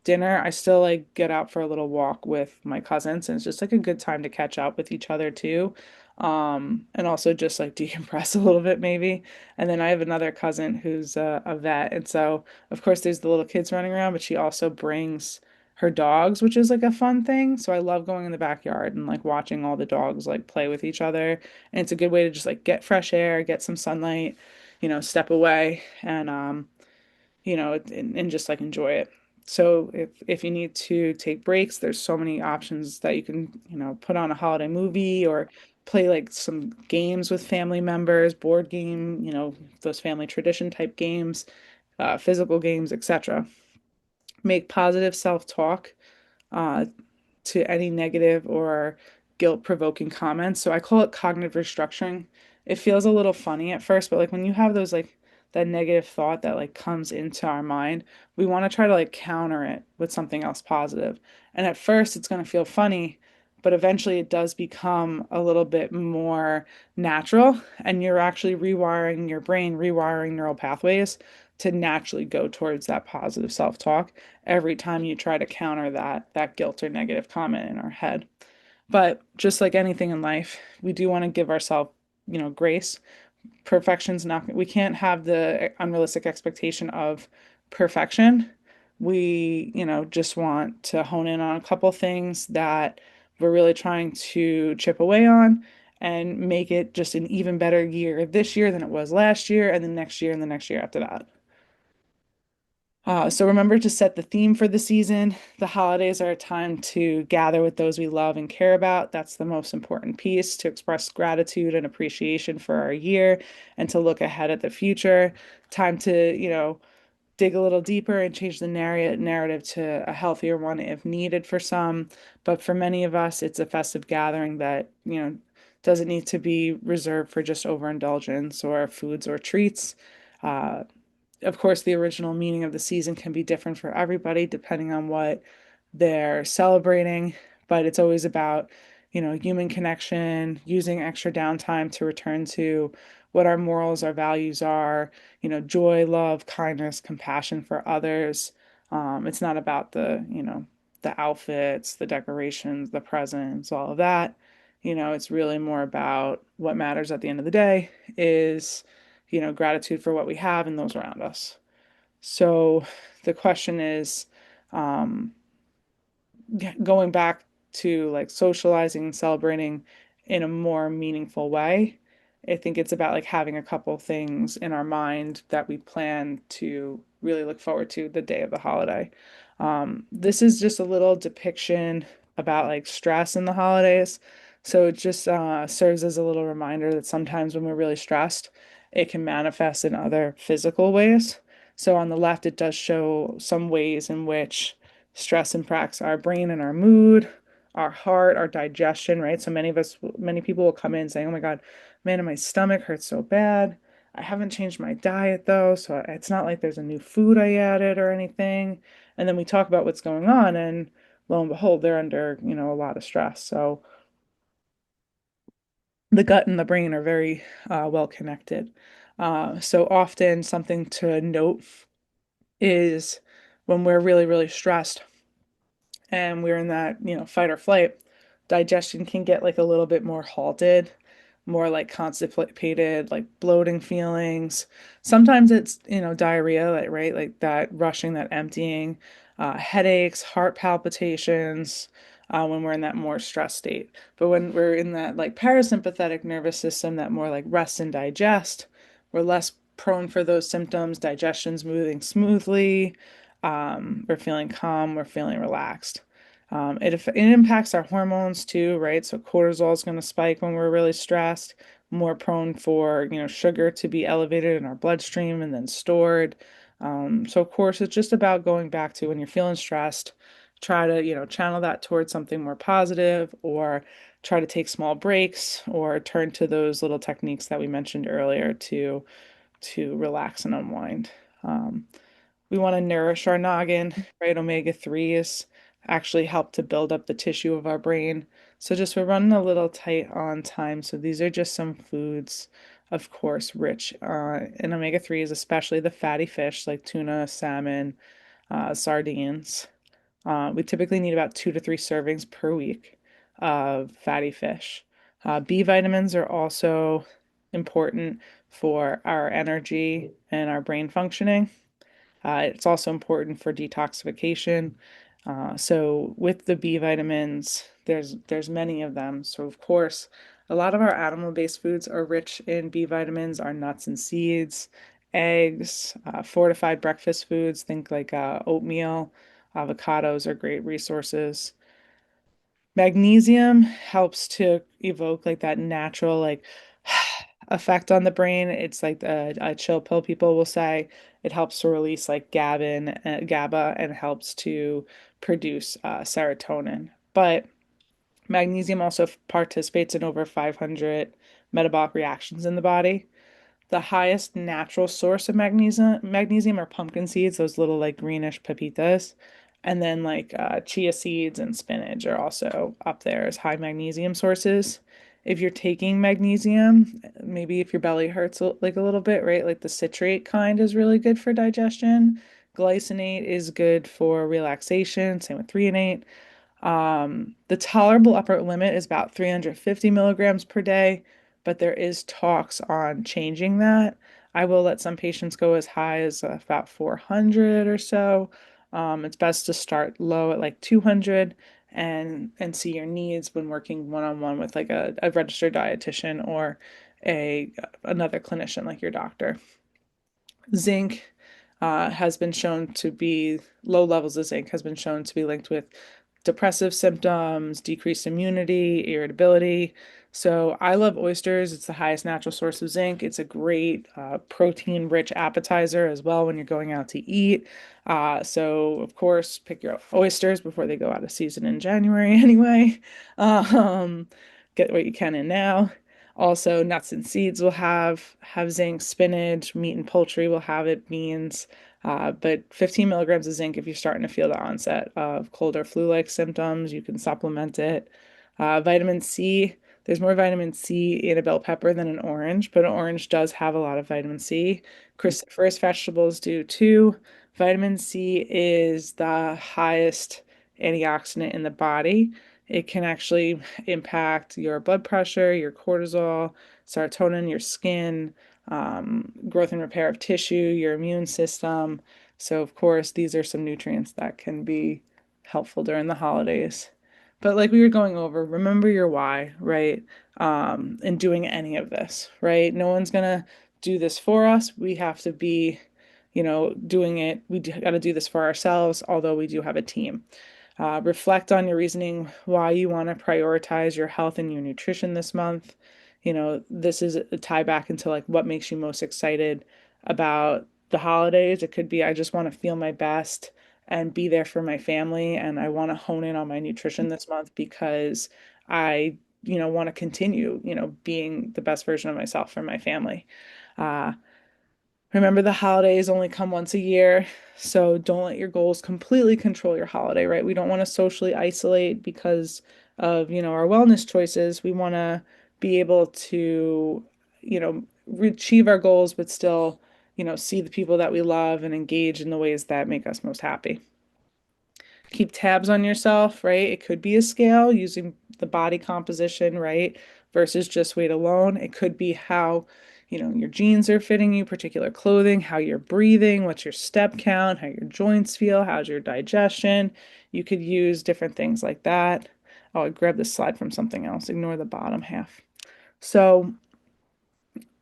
[SPEAKER 1] dinner, I still like get out for a little walk with my cousins, and it's just like a good time to catch up with each other too. And also just like decompress a little bit maybe. And then I have another cousin who's a vet, and so of course there's the little kids running around, but she also brings her dogs, which is like a fun thing. So I love going in the backyard and like watching all the dogs like play with each other. And it's a good way to just like get fresh air, get some sunlight, step away and and just like enjoy it. So if you need to take breaks, there's so many options that you can, put on a holiday movie or play like some games with family members, board game, those family tradition type games, physical games, etc. Make positive self-talk uh, to any negative or guilt-provoking comments. So I call it cognitive restructuring. It feels a little funny at first, but like when you have those like that negative thought that like comes into our mind, we want to try to like counter it with something else positive. And at first it's going to feel funny, but eventually it does become a little bit more natural and you're actually rewiring your brain, rewiring neural pathways to naturally go towards that positive self-talk every time you try to counter that guilt or negative comment in our head. But just like anything in life, we do want to give ourselves grace. Perfection's not, we can't have the unrealistic expectation of perfection. We, just want to hone in on a couple things that we're really trying to chip away on and make it just an even better year this year than it was last year, and the next year and the next year after that. So remember to set the theme for the season. The holidays are a time to gather with those we love and care about. That's the most important piece, to express gratitude and appreciation for our year and to look ahead at the future. Time to, dig a little deeper and change the narrative to a healthier one if needed for some. But for many of us, it's a festive gathering that, doesn't need to be reserved for just overindulgence or foods or treats. Uh, of course, the original meaning of the season can be different for everybody depending on what they're celebrating, but it's always about, human connection, using extra downtime to return to what our morals, our values are, joy, love, kindness, compassion for others. It's not about the outfits, the decorations, the presents, all of that. It's really more about what matters at the end of the day is, gratitude for what we have and those around us. So the question is, um, going back to like socializing and celebrating in a more meaningful way. I think it's about like having a couple things in our mind that we plan to really look forward to the day of the holiday. This is just a little depiction about like stress in the holidays. So it just serves as a little reminder that sometimes when we're really stressed, it can manifest in other physical ways. So on the left, it does show some ways in which stress impacts our brain and our mood, our heart, our digestion, right? So many people will come in saying, "Oh my God, man, my stomach hurts so bad. I haven't changed my diet though, so it's not like there's a new food I added or anything." And then we talk about what's going on, and lo and behold, they're under, a lot of stress. So the gut and the brain are very well connected. So often something to note is when we're really, really stressed and we're in that, fight or flight, digestion can get like a little bit more halted, more like constipated, like bloating feelings. Sometimes it's, diarrhea, like, right? Like that rushing, that emptying, headaches, heart palpitations, when we're in that more stress state. But when we're in that like parasympathetic nervous system, that more like rest and digest, we're less prone for those symptoms. Digestion's moving smoothly. We're feeling calm, we're feeling relaxed. It impacts our hormones too, right? So cortisol is going to spike when we're really stressed, more prone for, sugar to be elevated in our bloodstream and then stored. So of course, it's just about going back to when you're feeling stressed, try to, channel that towards something more positive or try to take small breaks or turn to those little techniques that we mentioned earlier to relax and unwind. Um, we want to nourish our noggin, right? Omega 3s actually help to build up the tissue of our brain. So just we're running a little tight on time. So these are just some foods, of course, rich in omega 3s, especially the fatty fish like tuna, salmon, sardines. We typically need about 2 to 3 servings per week of fatty fish. B vitamins are also important for our energy and our brain functioning. It's also important for detoxification. So with the B vitamins, there's many of them. So of course, a lot of our animal-based foods are rich in B vitamins, our nuts and seeds, eggs, fortified breakfast foods, think like oatmeal, avocados are great resources. Magnesium helps to evoke like that natural like effect on the brain. It's like a chill pill, people will say. It helps to release like GABA and helps to produce serotonin. But magnesium also participates in over 500 metabolic reactions in the body. The highest natural source of magnesium are pumpkin seeds, those little like greenish pepitas. And then like chia seeds and spinach are also up there as high magnesium sources. If you're taking magnesium, maybe if your belly hurts like a little bit, right? Like the citrate kind is really good for digestion. Glycinate is good for relaxation, same with threonate. The tolerable upper limit is about 350 milligrams per day. but there is talks on changing that. I will let some patients go as high as about 400 or so. It's best to start low at like 200 and see your needs when working one-on-one with like a registered dietitian or a another clinician like your doctor. Zinc has been shown to be low levels of zinc has been shown to be linked with depressive symptoms, decreased immunity, irritability. So I love oysters. It's the highest natural source of zinc. It's a great protein-rich appetizer as well when you're going out to eat. So of course, pick your oysters before they go out of season in January anyway. Um, get what you can in now. Also, nuts and seeds will have zinc, spinach, meat and poultry will have it, beans. But 15 milligrams of zinc if you're starting to feel the onset of cold or flu-like symptoms, you can supplement it. Vitamin C, there's more vitamin C in a bell pepper than an orange, but an orange does have a lot of vitamin C. Cruciferous vegetables do too. Vitamin C is the highest antioxidant in the body. It can actually impact your blood pressure, your cortisol, serotonin, your skin, growth and repair of tissue, your immune system. So, of course, these are some nutrients that can be helpful during the holidays. But like we were going over, remember your why, right? In doing any of this, right? No one's gonna do this for us. We have to be, doing it. We got to do this for ourselves, although we do have a team. Reflect on your reasoning why you want to prioritize your health and your nutrition this month. This is a tie back into like what makes you most excited about the holidays. It could be I just want to feel my best and be there for my family, and I want to hone in on my nutrition this month because I, want to continue, being the best version of myself for my family. Uh, Remember, the holidays only come once a year, so don't let your goals completely control your holiday, right? We don't want to socially isolate because of, our wellness choices. We want to be able to, achieve our goals, but still, see the people that we love and engage in the ways that make us most happy. Keep tabs on yourself, right? It could be a scale using the body composition, right? Versus just weight alone. It could be how, your jeans are fitting you, particular clothing, how you're breathing, what's your step count, how your joints feel, how's your digestion. You could use different things like that. Oh, I grabbed this slide from something else. Ignore the bottom half. So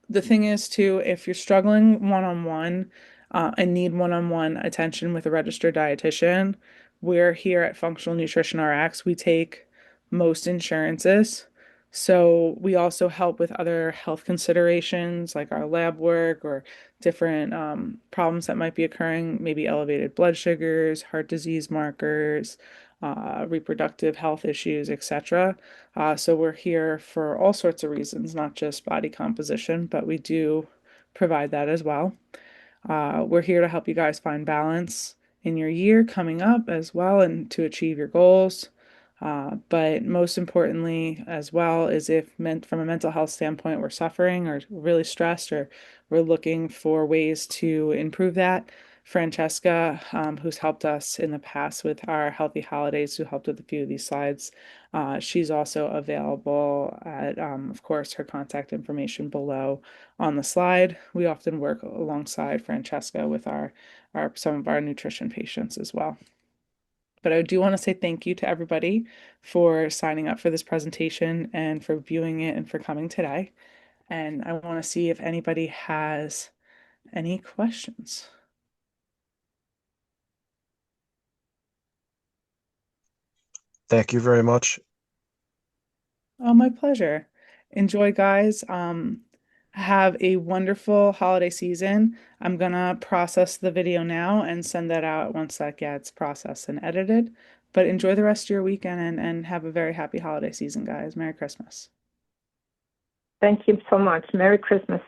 [SPEAKER 1] the thing is too, if you're struggling one-on-one and need one-on-one attention with a registered dietitian, we're here at Functional Nutrition RX. We take most insurances. So we also help with other health considerations like our lab work or different problems that might be occurring, maybe elevated blood sugars, heart disease markers, reproductive health issues, etc. So we're here for all sorts of reasons, not just body composition, but we do provide that as well. We're here to help you guys find balance in your year coming up as well and to achieve your goals. But most importantly, as well, is if meant from a mental health standpoint, we're suffering or really stressed or we're looking for ways to improve that. Francesca, who's helped us in the past with our Healthy Holidays, who helped with a few of these slides, she's also available at, of course, her contact information below on the slide. We often work alongside Francesca with our some of our nutrition patients as well. But I do want to say thank you to everybody for signing up for this presentation and for viewing it and for coming today. And I want to see if anybody has any questions.
[SPEAKER 3] Thank you very much.
[SPEAKER 1] Oh, my pleasure. Enjoy, guys. Have a wonderful holiday season. I'm gonna process the video now and send that out once that gets processed and edited. But enjoy the rest of your weekend and have a very happy holiday season, guys. Merry Christmas.
[SPEAKER 2] Thank you so much. Merry Christmas.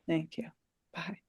[SPEAKER 1] Thank you. Bye.